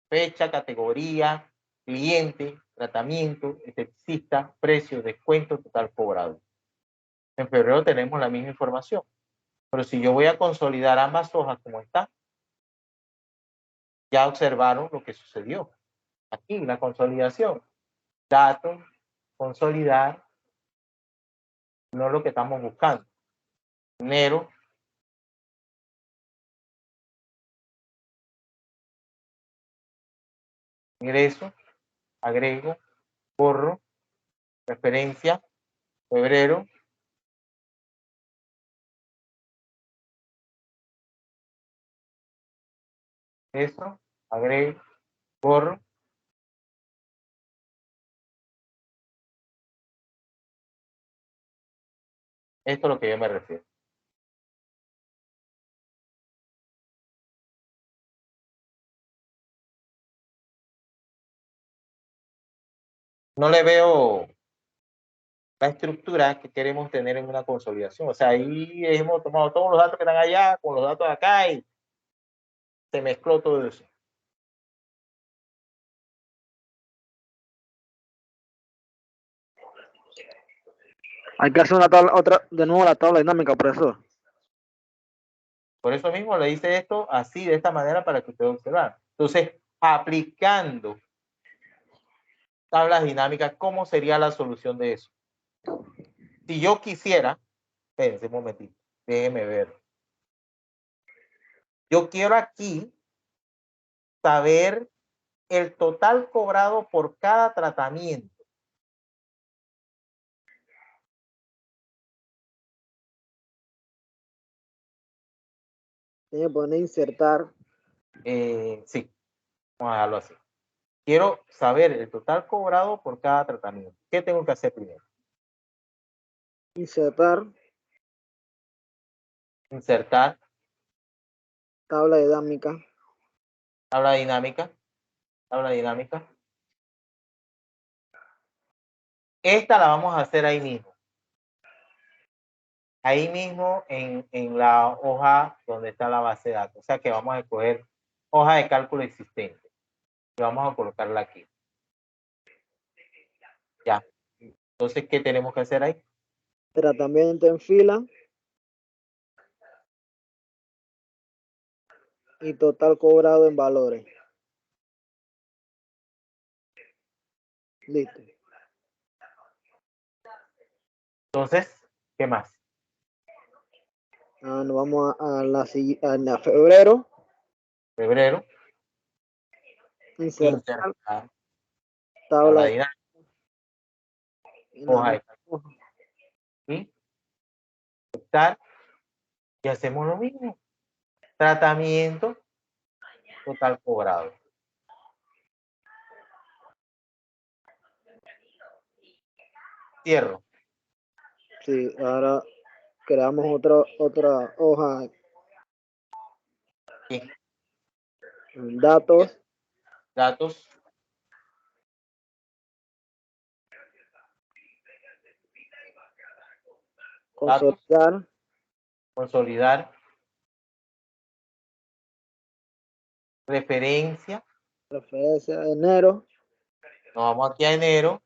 Speaker 1: Fecha, categoría, cliente, tratamiento, esteticista, precio, descuento, total cobrado. En febrero tenemos la misma información. Pero si yo voy a consolidar ambas hojas como está, ya observaron lo que sucedió. Aquí, la consolidación. Datos, consolidar, no es lo que estamos buscando. Enero. Ingreso, agrego, borro, referencia, febrero. Eso, agrego, borro. Esto es a lo que yo me refiero. No le veo la estructura que queremos tener en una consolidación. O sea, ahí hemos tomado todos los datos que están allá con los datos de acá y se mezcló todo eso.
Speaker 5: Hay que hacer una tabla, otra, de nuevo la tabla dinámica, profesor.
Speaker 1: Por eso mismo le hice esto así, de esta manera, para que ustedes observen. Entonces, aplicando tablas dinámicas, ¿cómo sería la solución de eso? Si yo quisiera, espérense un momentito, déjenme ver. Yo quiero aquí saber el total cobrado por cada tratamiento.
Speaker 5: Tiene que poner insertar.
Speaker 1: Sí, vamos a dejarlo así. Quiero saber el total cobrado por cada tratamiento. ¿Qué tengo que hacer primero?
Speaker 5: Insertar.
Speaker 1: Insertar.
Speaker 5: Tabla dinámica.
Speaker 1: Tabla dinámica. Tabla dinámica. Esta la vamos a hacer ahí mismo. Ahí mismo en la hoja donde está la base de datos. O sea que vamos a escoger hoja de cálculo existente. Y vamos a colocarla aquí. Ya. Entonces, ¿qué tenemos que hacer ahí?
Speaker 5: Tratamiento en fila. Y total cobrado en valores. Listo.
Speaker 1: Entonces, ¿qué más?
Speaker 5: Nos vamos a febrero.
Speaker 1: Febrero.
Speaker 5: Insertar.
Speaker 1: Tabla
Speaker 5: Tabla
Speaker 1: dinámica.
Speaker 5: hoja.
Speaker 1: Hoja de cálculo. ¿Sí? Total. Y hacemos lo mismo. Tratamiento. Total cobrado. Cierro.
Speaker 5: Sí, ahora creamos otra hoja.
Speaker 1: Sí.
Speaker 5: Datos.
Speaker 1: Datos.
Speaker 5: Consolidar.
Speaker 1: Consolidar. Referencia.
Speaker 5: Referencia de enero.
Speaker 1: Nos vamos aquí a enero.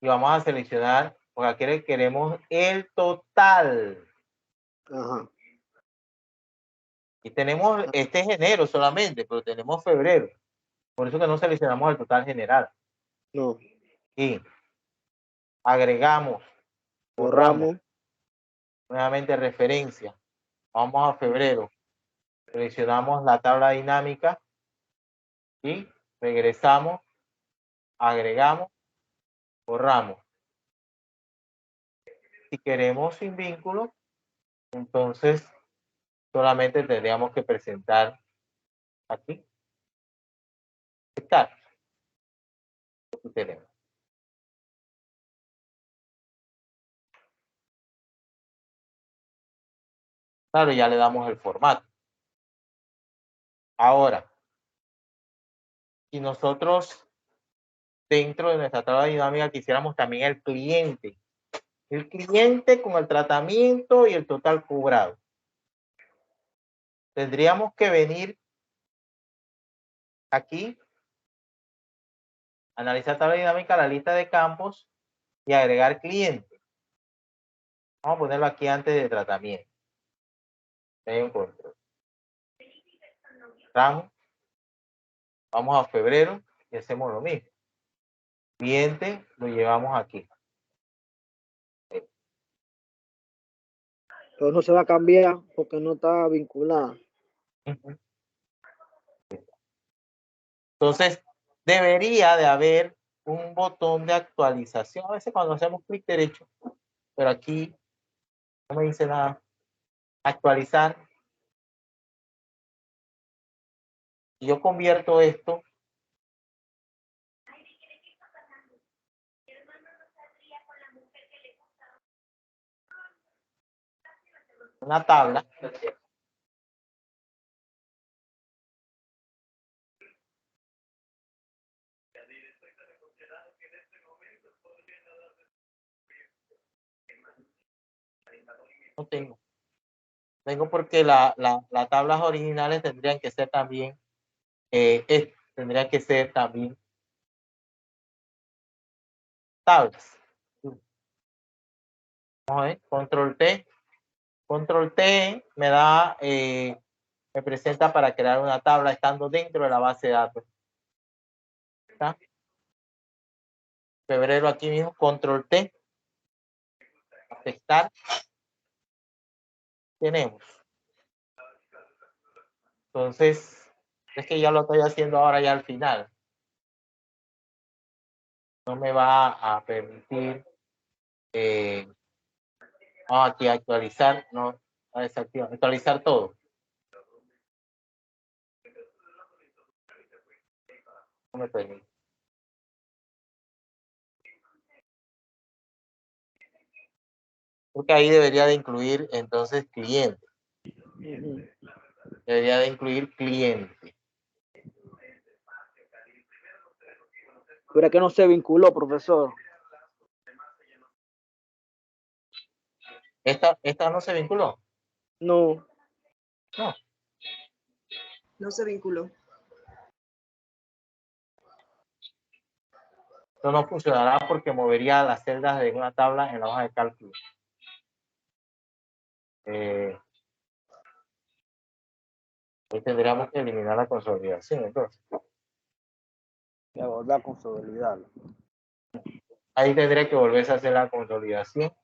Speaker 1: Y vamos a seleccionar, porque aquí queremos el total.
Speaker 5: Ajá.
Speaker 1: Y tenemos, este es enero solamente, pero tenemos febrero. Por eso que no seleccionamos el total general.
Speaker 5: No.
Speaker 1: Y agregamos, borramos, nuevamente referencia. Vamos a febrero. Seleccionamos la tabla dinámica y regresamos, agregamos, borramos. Si queremos sin vínculo, entonces solamente tendríamos que presentar aquí. Está. Aquí tenemos. Claro, ya le damos el formato. Ahora, si nosotros dentro de nuestra tabla dinámica quisiéramos también el cliente con el tratamiento y el total cobrado. Tendríamos que venir aquí, analizar tabla dinámica, la lista de campos y agregar cliente. Vamos a ponerlo aquí antes de tratamiento. Hay un control. Vamos a febrero y hacemos lo mismo. Cliente lo llevamos aquí.
Speaker 5: Pero no se va a cambiar porque no está vinculada.
Speaker 1: Entonces, debería de haber un botón de actualización. A veces cuando hacemos clic derecho, pero aquí no me dice nada. Actualizar. Y yo convierto esto en una tabla. No tengo. Tengo porque las tablas originales tendrían que ser también, tendrían que ser también tablas. Vamos a ver, control T. Control T me da, me presenta para crear una tabla estando dentro de la base de datos. ¿Está? Febrero aquí mismo, control T. Aceptar. Tenemos. Entonces, es que ya lo estoy haciendo ahora ya al final. No me va a permitir aquí actualizar, no, a desactivar, actualizar todo. No me permite. Porque ahí debería de incluir entonces cliente. Debería de incluir cliente.
Speaker 5: Pero es que no se vinculó, profesor.
Speaker 1: ¿Esta no se vinculó?
Speaker 5: No.
Speaker 1: No.
Speaker 7: No se vinculó.
Speaker 1: Esto no funcionará porque movería las celdas de una tabla en la hoja de cálculo. Hoy tendríamos que eliminar la consolidación, entonces.
Speaker 5: Ya volver a consolidarlo.
Speaker 1: Ahí tendría que volverse a hacer la consolidación.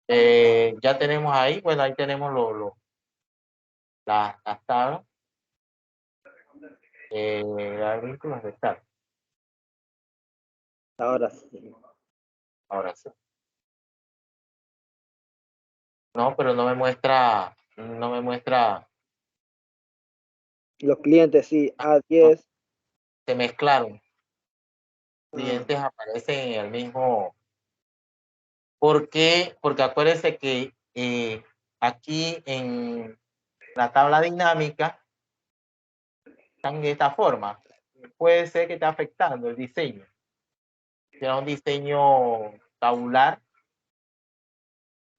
Speaker 1: Ya tenemos ahí, bueno, ahí tenemos las tablas. Vínculos de estar.
Speaker 5: Ahora sí.
Speaker 1: Ahora sí. No, pero no me muestra.
Speaker 5: Los clientes sí, A10.
Speaker 1: Se mezclaron. Clientes aparecen en el mismo. ¿Por qué? Porque acuérdense que aquí en la tabla dinámica están de esta forma. Puede ser que esté afectando el diseño. Será un diseño tabular.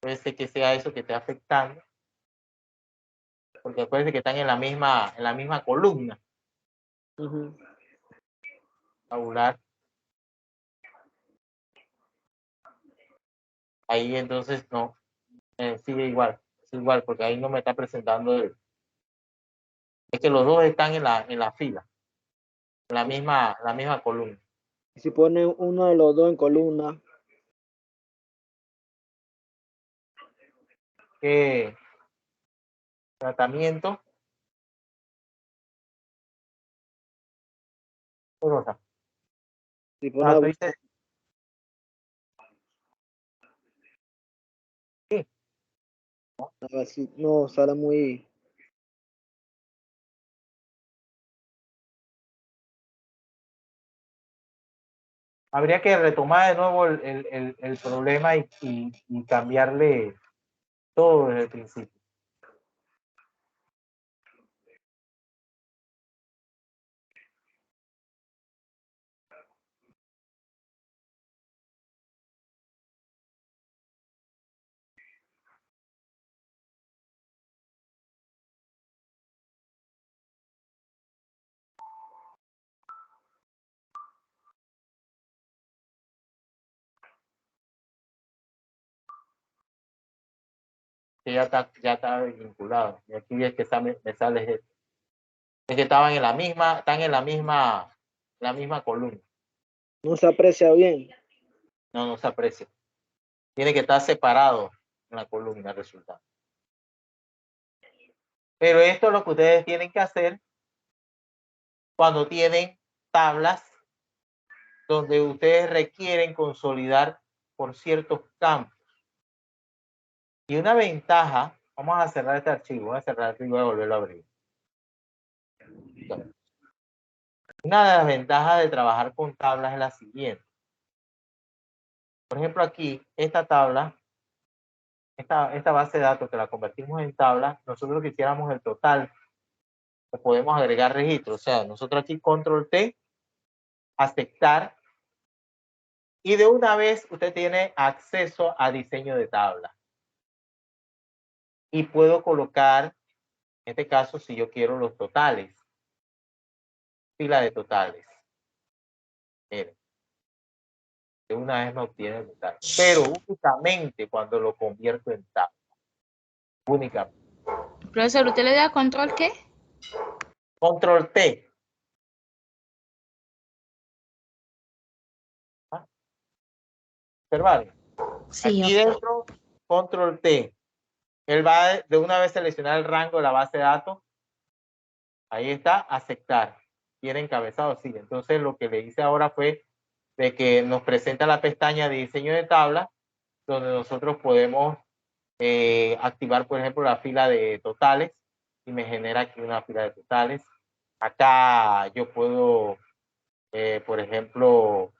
Speaker 1: Puede ser que sea eso que esté afectando. Porque acuérdense que están en la misma columna. Tabular. Ahí entonces no. Sigue igual. Es igual, porque ahí no me está presentando es que los dos están en la fila. En la misma columna.
Speaker 5: Y si pone uno de los dos en columna.
Speaker 1: ¿Qué tratamiento? ¿Qué cosa?
Speaker 5: Si pone
Speaker 1: Tú dices, sí.
Speaker 5: así, no, sale muy.
Speaker 1: Habría que retomar de nuevo el problema y cambiarle todo desde el principio. que ya está vinculado. Y aquí es que me sale esto. Es que estaban están en la misma columna.
Speaker 5: No se aprecia bien.
Speaker 1: No se aprecia. Tiene que estar separado en la columna el resultado. Pero esto es lo que ustedes tienen que hacer cuando tienen tablas donde ustedes requieren consolidar por ciertos campos. Y una ventaja, vamos a cerrar este archivo, voy a cerrar el archivo y voy a volverlo a abrir. Una de las ventajas de trabajar con tablas es la siguiente. Por ejemplo, aquí, esta tabla, esta base de datos que la convertimos en tabla, nosotros quisiéramos el total, o podemos agregar registros. O sea, nosotros aquí control T, aceptar, y de una vez usted tiene acceso a diseño de tabla. Y puedo colocar, en este caso, si yo quiero los totales, fila de totales. Miren, de una vez me obtiene el total. Pero únicamente cuando lo convierto en tabla. Únicamente.
Speaker 4: Profesor, ¿usted le da control qué?
Speaker 1: Control T. Observar.
Speaker 4: Sí,
Speaker 1: Aquí dentro, control T. Él va de una vez seleccionar el rango de la base de datos. Ahí está, aceptar. Tiene encabezado, sí. Entonces lo que le hice ahora fue de que nos presenta la pestaña de diseño de tabla, donde nosotros podemos activar, por ejemplo, la fila de totales y me genera aquí una fila de totales. Acá yo puedo, por ejemplo,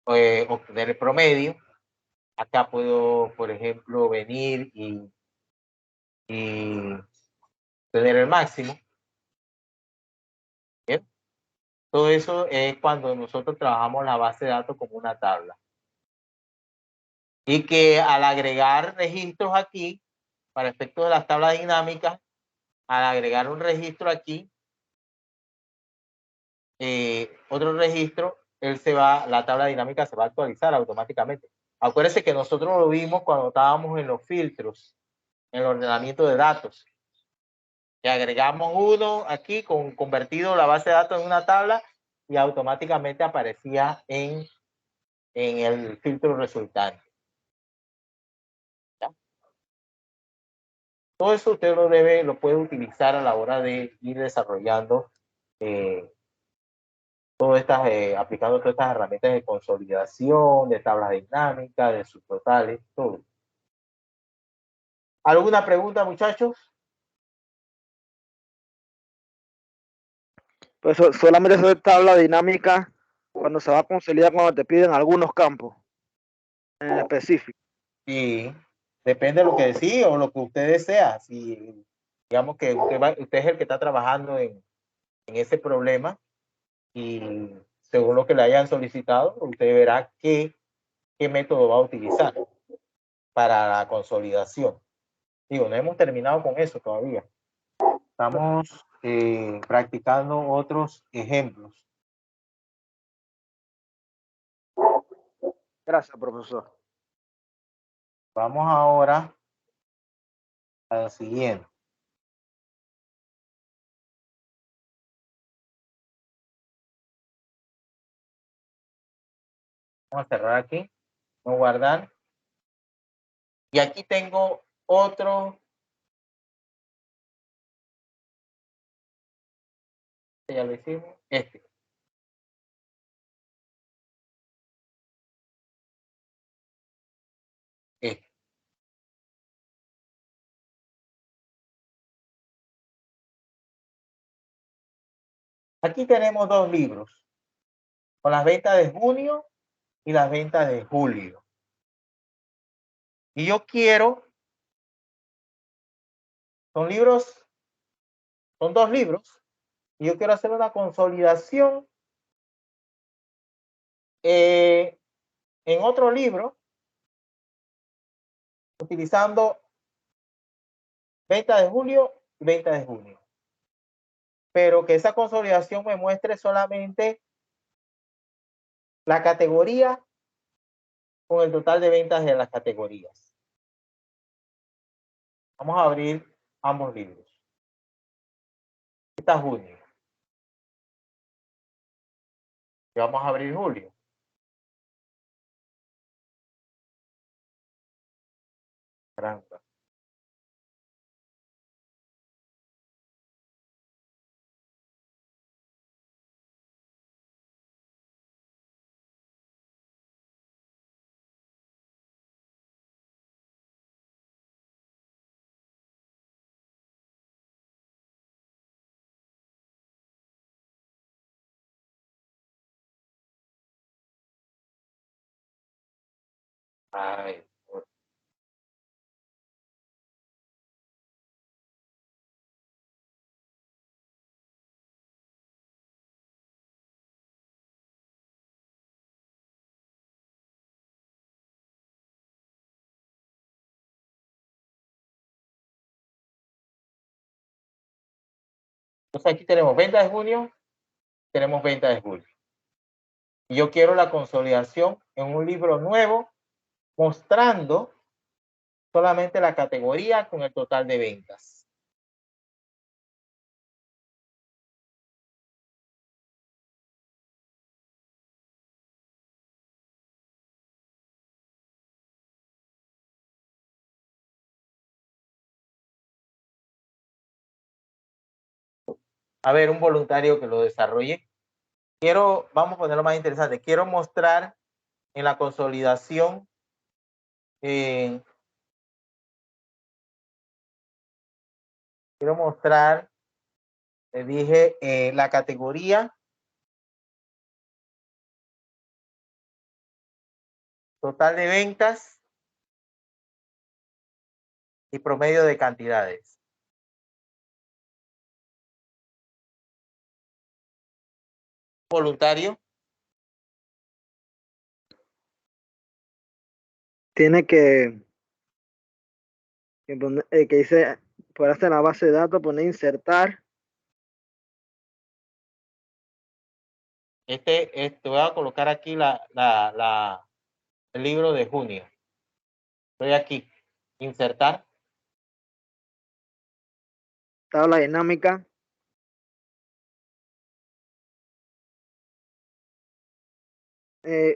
Speaker 1: obtener el promedio. Acá puedo, por ejemplo, venir y tener el máximo. ¿Bien? Todo eso es cuando nosotros trabajamos la base de datos como una tabla. Y que al agregar registros aquí, para efectos de las tablas dinámicas, al agregar un registro aquí, otro registro, la tabla dinámica se va a actualizar automáticamente. Acuérdense que nosotros lo vimos cuando estábamos en los filtros, en el ordenamiento de datos. Que agregamos uno aquí, convertido la base de datos en una tabla y automáticamente aparecía en el filtro resultante. ¿Ya? Todo eso usted lo puede utilizar a la hora de ir desarrollando aplicando todas estas herramientas de consolidación, de tablas dinámicas, de subtotales, todo. ¿Alguna pregunta, muchachos?
Speaker 5: Pues solamente eso es tabla dinámica cuando se va a consolidar, cuando te piden algunos campos en específico.
Speaker 1: Sí, depende de lo que decía o lo que usted desea. Si digamos que usted es el que está trabajando en ese problema y según lo que le hayan solicitado, usted verá qué método va a utilizar para la consolidación. Digo, no hemos terminado con eso todavía. Estamos practicando otros ejemplos.
Speaker 5: Gracias, profesor.
Speaker 1: Vamos ahora a lo siguiente. Vamos a cerrar aquí. Vamos a guardar. Y aquí tengo otro. Ya lo hicimos. Este. Aquí tenemos dos libros. Con las ventas de junio y las ventas de julio. Y yo quiero. Son dos libros. Y yo quiero hacer una consolidación en otro libro utilizando venta de julio y venta de junio. Pero que esa consolidación me muestre solamente la categoría con el total de ventas de las categorías. Vamos a abrir ambos libros. Esta es junio. Y vamos a abrir julio. Caramba. Ay, entonces aquí tenemos venta de junio, tenemos venta de julio. Y yo quiero la consolidación en un libro nuevo mostrando solamente la categoría con el total de ventas. A ver, un voluntario que lo desarrolle. Vamos a ponerlo más interesante. Quiero mostrar en la consolidación quiero mostrar, les dije, la categoría, total de ventas y promedio de cantidades. Voluntario.
Speaker 5: Tiene que dice, por hacer la base de datos, poner insertar.
Speaker 1: Voy a colocar aquí el libro de junio. Estoy aquí. Insertar.
Speaker 5: Tabla dinámica.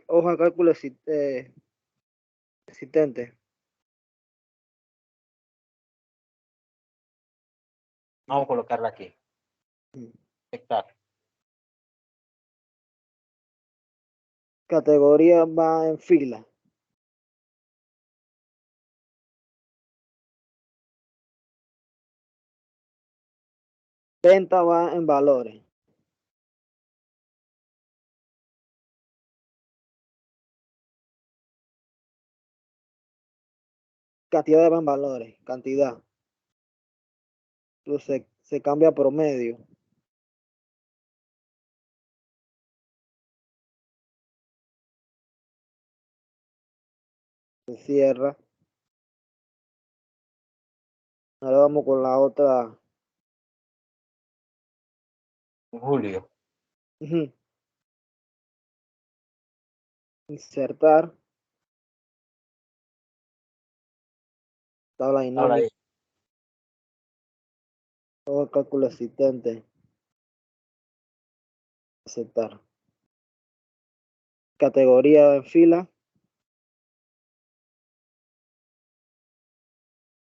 Speaker 5: Hoja de cálculo existente.
Speaker 1: Vamos a colocarla aquí. Insertar.
Speaker 5: Categoría va en fila. Venta va en valores. Cantidad va en valores. Cantidad. Entonces se cambia a promedio. Se cierra. Ahora vamos con la otra.
Speaker 1: Julio.
Speaker 5: Insertar. Tabla dinámica. Todo cálculo existente. Aceptar. Categoría en fila.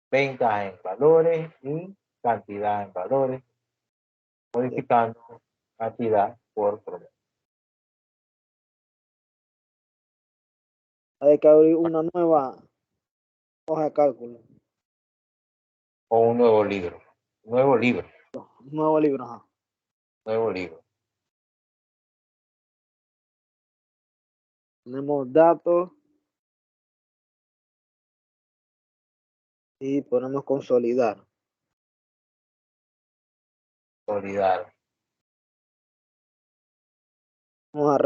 Speaker 1: Ventas en valores y cantidad en valores. Modificando cantidad por promedio.
Speaker 5: Hay que abrir una nueva hoja de cálculo.
Speaker 1: O un nuevo libro. Nuevo libro.
Speaker 5: Nuevo libro. Ajá.
Speaker 1: Nuevo libro.
Speaker 5: Tenemos datos. Y ponemos consolidar.
Speaker 1: Consolidar.
Speaker 5: Vamos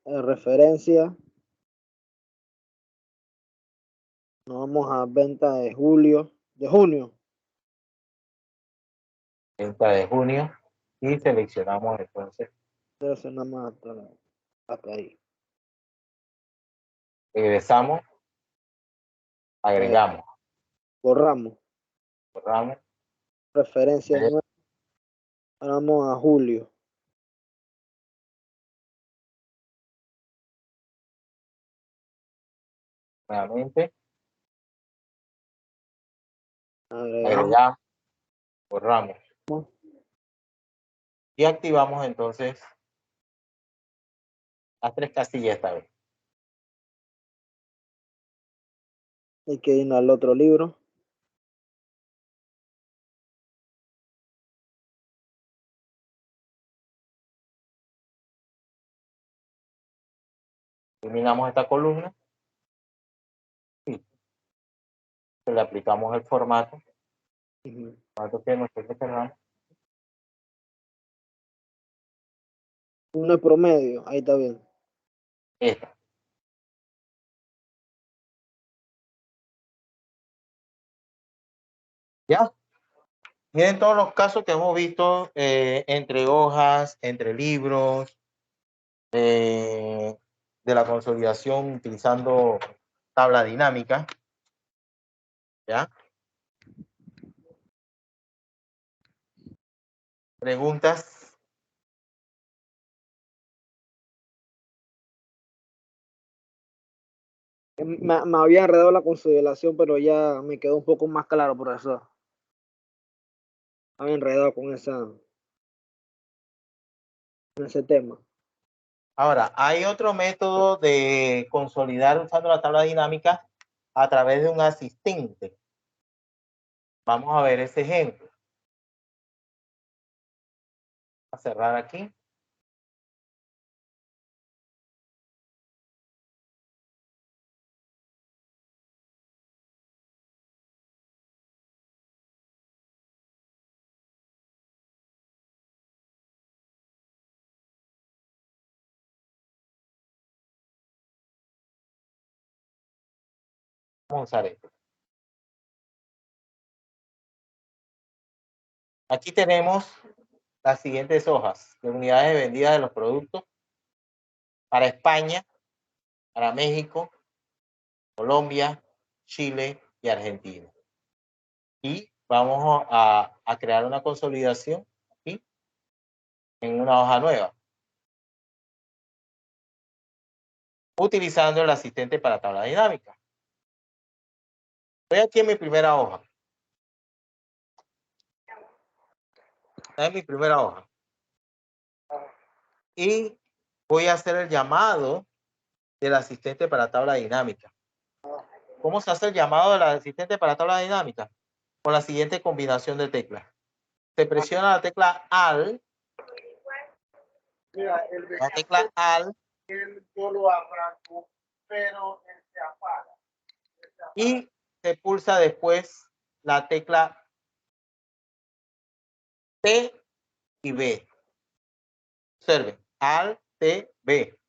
Speaker 5: a referencia. Nos vamos a venta de junio.
Speaker 1: Venta de junio. Y seleccionamos entonces.
Speaker 5: Seleccionamos hasta ahí.
Speaker 1: Regresamos Agregamos.
Speaker 5: Borramos.
Speaker 1: Borramos.
Speaker 5: Referencia nueva. Vamos a julio.
Speaker 1: Nuevamente.
Speaker 5: Agregamos.
Speaker 1: Agregamos. Borramos. Y activamos entonces las 3 casillas esta vez.
Speaker 5: Hay que ir al otro libro.
Speaker 1: Eliminamos esta columna. Y le aplicamos el formato. Formato que nosotros queramos.
Speaker 5: Uno es promedio. Ahí está bien.
Speaker 1: Esta. ¿Ya? Miren todos los casos que hemos visto entre hojas, entre libros, de la consolidación utilizando tabla dinámica. ¿Ya? ¿Preguntas?
Speaker 5: Me había enredado la consolidación, pero ya me quedó un poco más claro, profesor. Me había enredado con ese tema.
Speaker 1: Ahora, hay otro método de consolidar usando la tabla dinámica a través de un asistente. Vamos a ver ese ejemplo. Voy a cerrar aquí. Vamos a usar esto. Aquí tenemos las siguientes hojas de unidades vendidas de los productos para España, para México, Colombia, Chile y Argentina. Y vamos a crear una consolidación aquí en una hoja nueva, utilizando el asistente para tabla dinámica. Estoy aquí en mi primera hoja. Esta es mi primera hoja. Y voy a hacer el llamado del asistente para tabla dinámica. ¿Cómo se hace el llamado del asistente para tabla dinámica? Con la siguiente combinación de teclas. Se presiona la tecla AL. La tecla AL.
Speaker 8: Yo lo arranco, pero él se apaga.
Speaker 1: Y se pulsa después la tecla T y B. Observen, AL, T, B.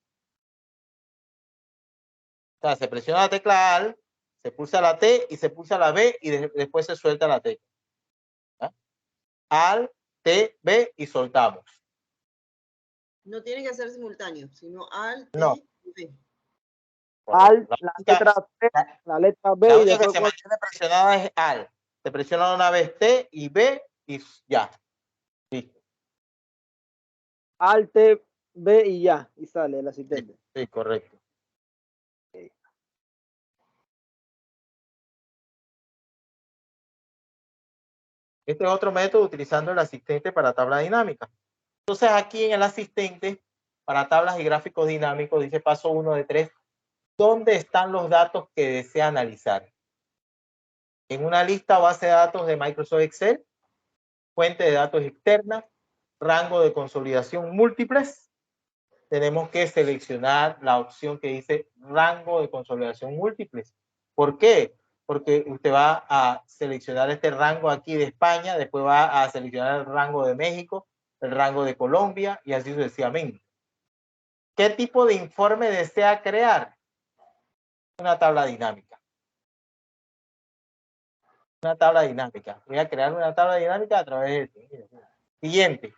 Speaker 1: O sea, se presiona la tecla AL, se pulsa la T y se pulsa la B y después se suelta la tecla. ¿Ah? AL, T, B y soltamos.
Speaker 7: No tiene que ser simultáneo, sino al, T
Speaker 1: No.
Speaker 7: y B.
Speaker 5: Al, la letra B
Speaker 1: la
Speaker 5: y
Speaker 1: única
Speaker 5: después
Speaker 1: que se mantiene presionada es AL. Se presiona una vez T y B y ya. Listo.
Speaker 5: Alt, B y ya. Y sale el asistente.
Speaker 1: Sí, correcto. Este es otro método utilizando el asistente para tabla dinámica. Entonces aquí en el asistente para tablas y gráficos dinámicos dice paso 1 de 3. ¿Dónde están los datos que desea analizar? En una lista base de datos de Microsoft Excel, fuente de datos externa, rango de consolidación múltiples. Tenemos que seleccionar la opción que dice rango de consolidación múltiples. ¿Por qué? Porque usted va a seleccionar este rango aquí de España, después va a seleccionar el rango de México, el rango de Colombia y así sucesivamente. ¿Qué tipo de informe desea crear? Una tabla dinámica. Una tabla dinámica. Voy a crear una tabla dinámica a través de esto. Siguiente.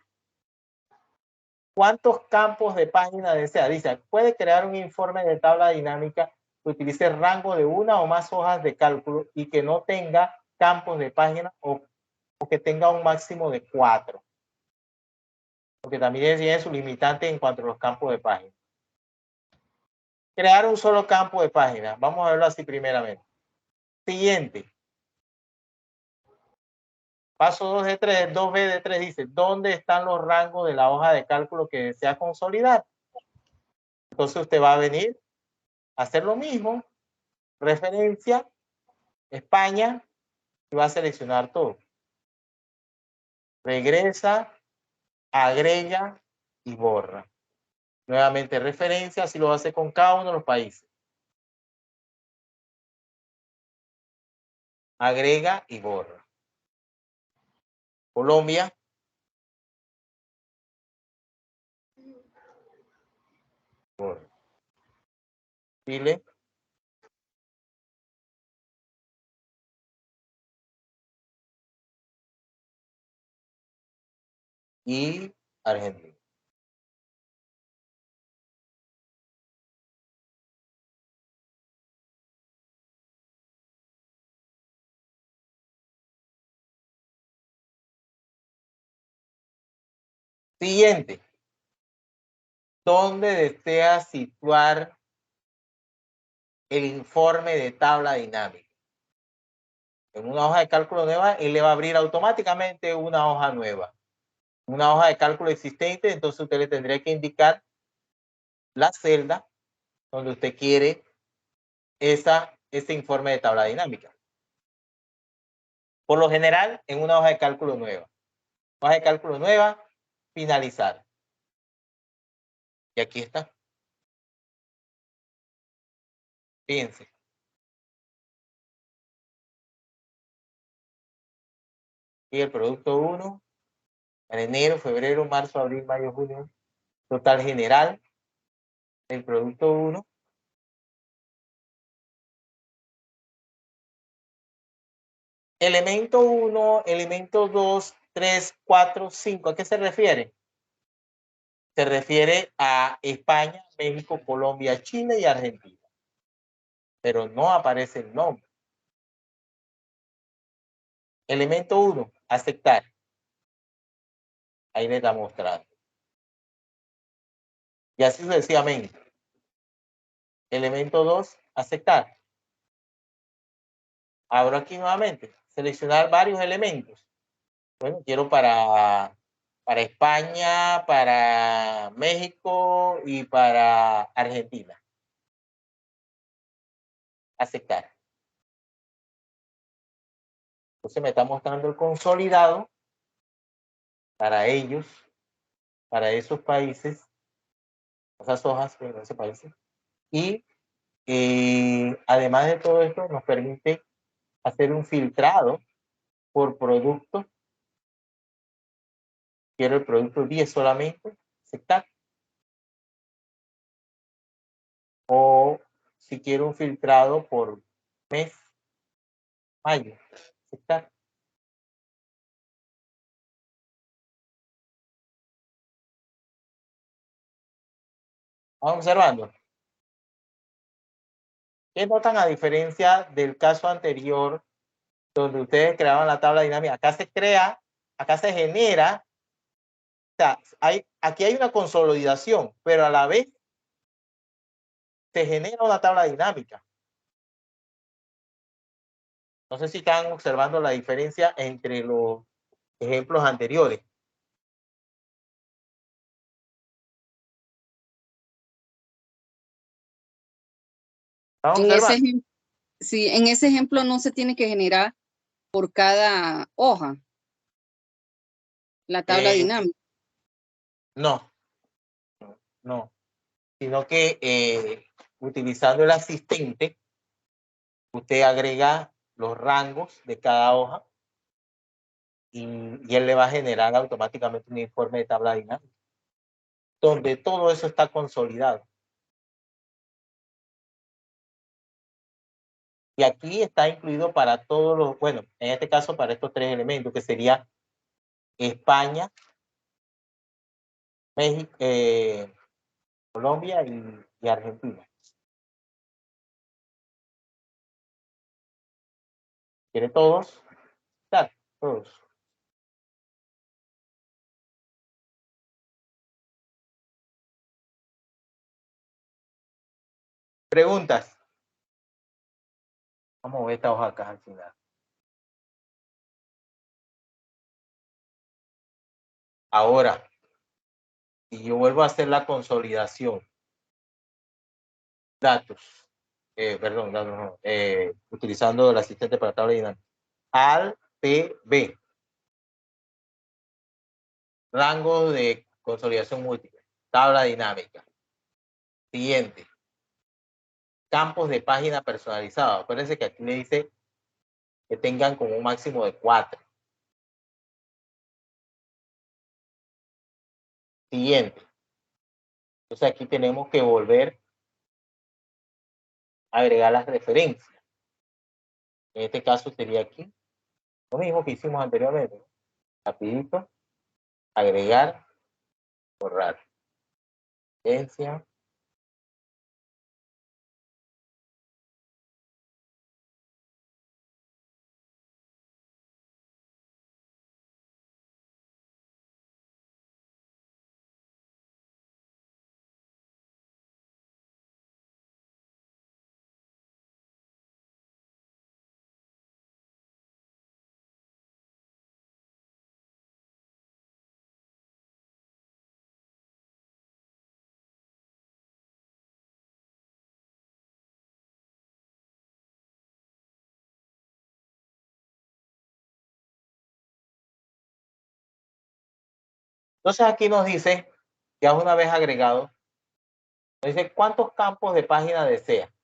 Speaker 1: ¿Cuántos campos de página desea? Dice, puede crear un informe de tabla dinámica que utilice rango de una o más hojas de cálculo y que no tenga campos de página o que tenga un máximo de 4. Porque también tiene su limitante en cuanto a los campos de página. Crear un solo campo de página. Vamos a verlo así primeramente. Siguiente. Paso 2 de 3, 2B de 3 dice, ¿dónde están los rangos de la hoja de cálculo que desea consolidar? Entonces usted va a venir a hacer lo mismo, referencia, España, y va a seleccionar todo. Regresa, agrega y borra. Nuevamente referencia, así lo hace con cada uno de los países. Agrega y borra. Colombia. Borra. Chile. Y Argentina. Siguiente. ¿Dónde desea situar el informe de tabla dinámica? En una hoja de cálculo nueva, él le va a abrir automáticamente una hoja nueva. Una hoja de cálculo existente, entonces usted le tendría que indicar la celda donde usted quiere ese informe de tabla dinámica. Por lo general, en una hoja de cálculo nueva. Hoja de cálculo nueva, finalizar. Y aquí está. Fíjense. Y el producto 1, en enero, febrero, marzo, abril, mayo, junio, total general, el producto 1. Elemento 1, elemento 2, 3, 4, 5. ¿A qué se refiere? Se refiere a España, México, Colombia, Chile y Argentina. Pero no aparece el nombre. Elemento 1, aceptar. Ahí le está mostrando. Y así sucesivamente. Elemento 2, aceptar. Abro aquí nuevamente. Seleccionar varios elementos. Bueno, quiero para España, para México y para Argentina. Aceptar. Entonces me está mostrando el consolidado para ellos, para esos países, esas hojas en esos países. Y además de todo esto, nos permite hacer un filtrado por producto. Quiero el producto 10 solamente, aceptar. O si quiero un filtrado por mes, mayo, aceptar. Vamos observando. ¿Qué notan a diferencia del caso anterior donde ustedes creaban la tabla dinámica? Acá se crea, acá se genera. O sea, aquí hay una consolidación, pero a la vez se genera una tabla dinámica. No sé si están observando la diferencia entre los ejemplos anteriores.
Speaker 2: En ese ejemplo no se tiene que generar por cada hoja la tabla dinámica.
Speaker 1: No, sino que utilizando el asistente, usted agrega los rangos de cada hoja y él le va a generar automáticamente un informe de tabla dinámica, donde todo eso está consolidado. Y aquí está incluido para todos los, bueno, en este caso para estos tres elementos, que sería España, México, Colombia y Argentina. ¿Quiere todos? Claro, todos. Preguntas. Vamos a ver esta hoja acá al final. Ahora, si yo vuelvo a hacer la consolidación, datos, perdón, datos no, utilizando el asistente para tabla dinámica, al PB, rango de consolidación múltiple, tabla dinámica. Siguiente, campos de página personalizados. Acuérdense que aquí le dice que tengan como un máximo de 4. Siguiente. Entonces aquí tenemos que volver a agregar las referencias. En este caso sería aquí lo mismo que hicimos anteriormente. Rapidito, agregar, borrar. Referencia. Entonces aquí nos dice, ya una vez agregado, nos dice cuántos campos de página desea.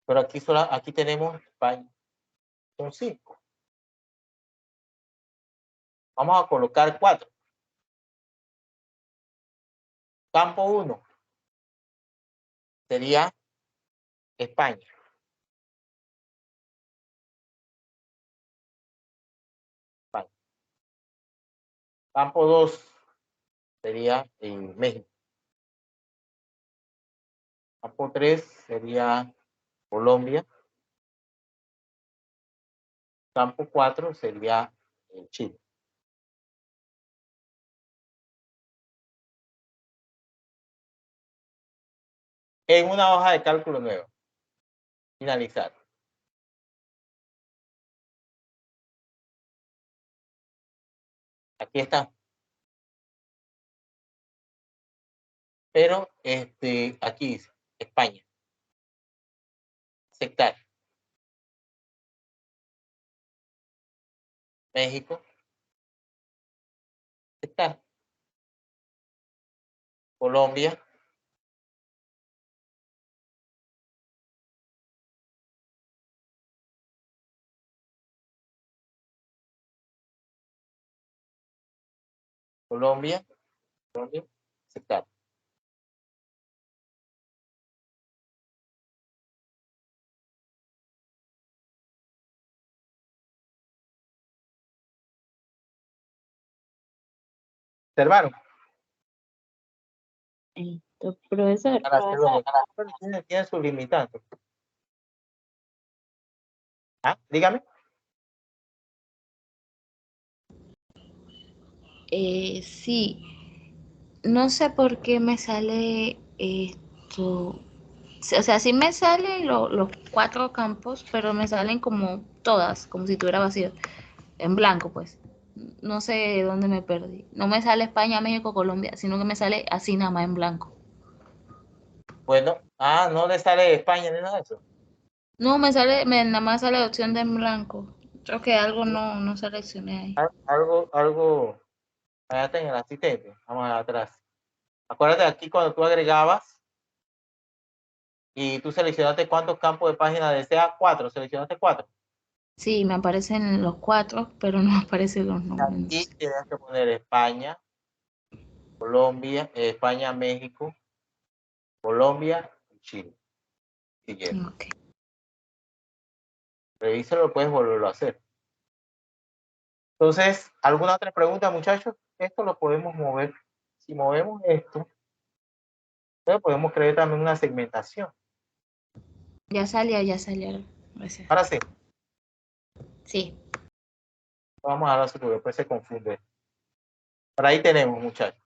Speaker 1: Pero aquí tenemos España. Son 5. Vamos a colocar 4. Campo 1 sería España. España. Campo 2 sería México. Campo 3 sería Colombia. Campo 4 sería Chile. En una hoja de cálculo nueva. Finalizar. Aquí está. Pero aquí dice España. Aceptar. México. Aceptar. Colombia. Colombia. Aceptar. ¿Observaron?
Speaker 4: Profesor.
Speaker 1: Pero tiene sus limitantes. ¿Ah? Dígame.
Speaker 9: Sí, no sé por qué me sale esto. O sea, sí me salen los 4 campos, pero me salen como todas, como si tuviera vacío, en blanco, pues. No sé dónde me perdí. No me sale España, México, Colombia, sino que me sale así nada más en blanco.
Speaker 1: Bueno, no le sale España ni nada de eso.
Speaker 9: No, nada más sale la opción de en blanco. Creo que algo no seleccioné ahí.
Speaker 1: Algo, allá está en el asistente. Vamos atrás. Acuérdate aquí cuando tú agregabas y tú seleccionaste cuántos campos de página deseas. 4. Seleccionaste 4.
Speaker 9: Sí, me aparecen los 4, pero no aparecen los nombres.
Speaker 1: Aquí tienes que poner España, Colombia, España, México, Colombia y Chile. Siguiente.
Speaker 9: Okay.
Speaker 1: Revísalo, puedes volverlo a hacer. Entonces, ¿alguna otra pregunta, muchachos? Esto lo podemos mover. Si movemos esto, entonces podemos crear también una segmentación.
Speaker 9: Ya salió. Gracias.
Speaker 1: Ahora sí.
Speaker 9: Sí.
Speaker 1: Vamos a darlo así porque después se confunde. Por ahí tenemos, muchachos.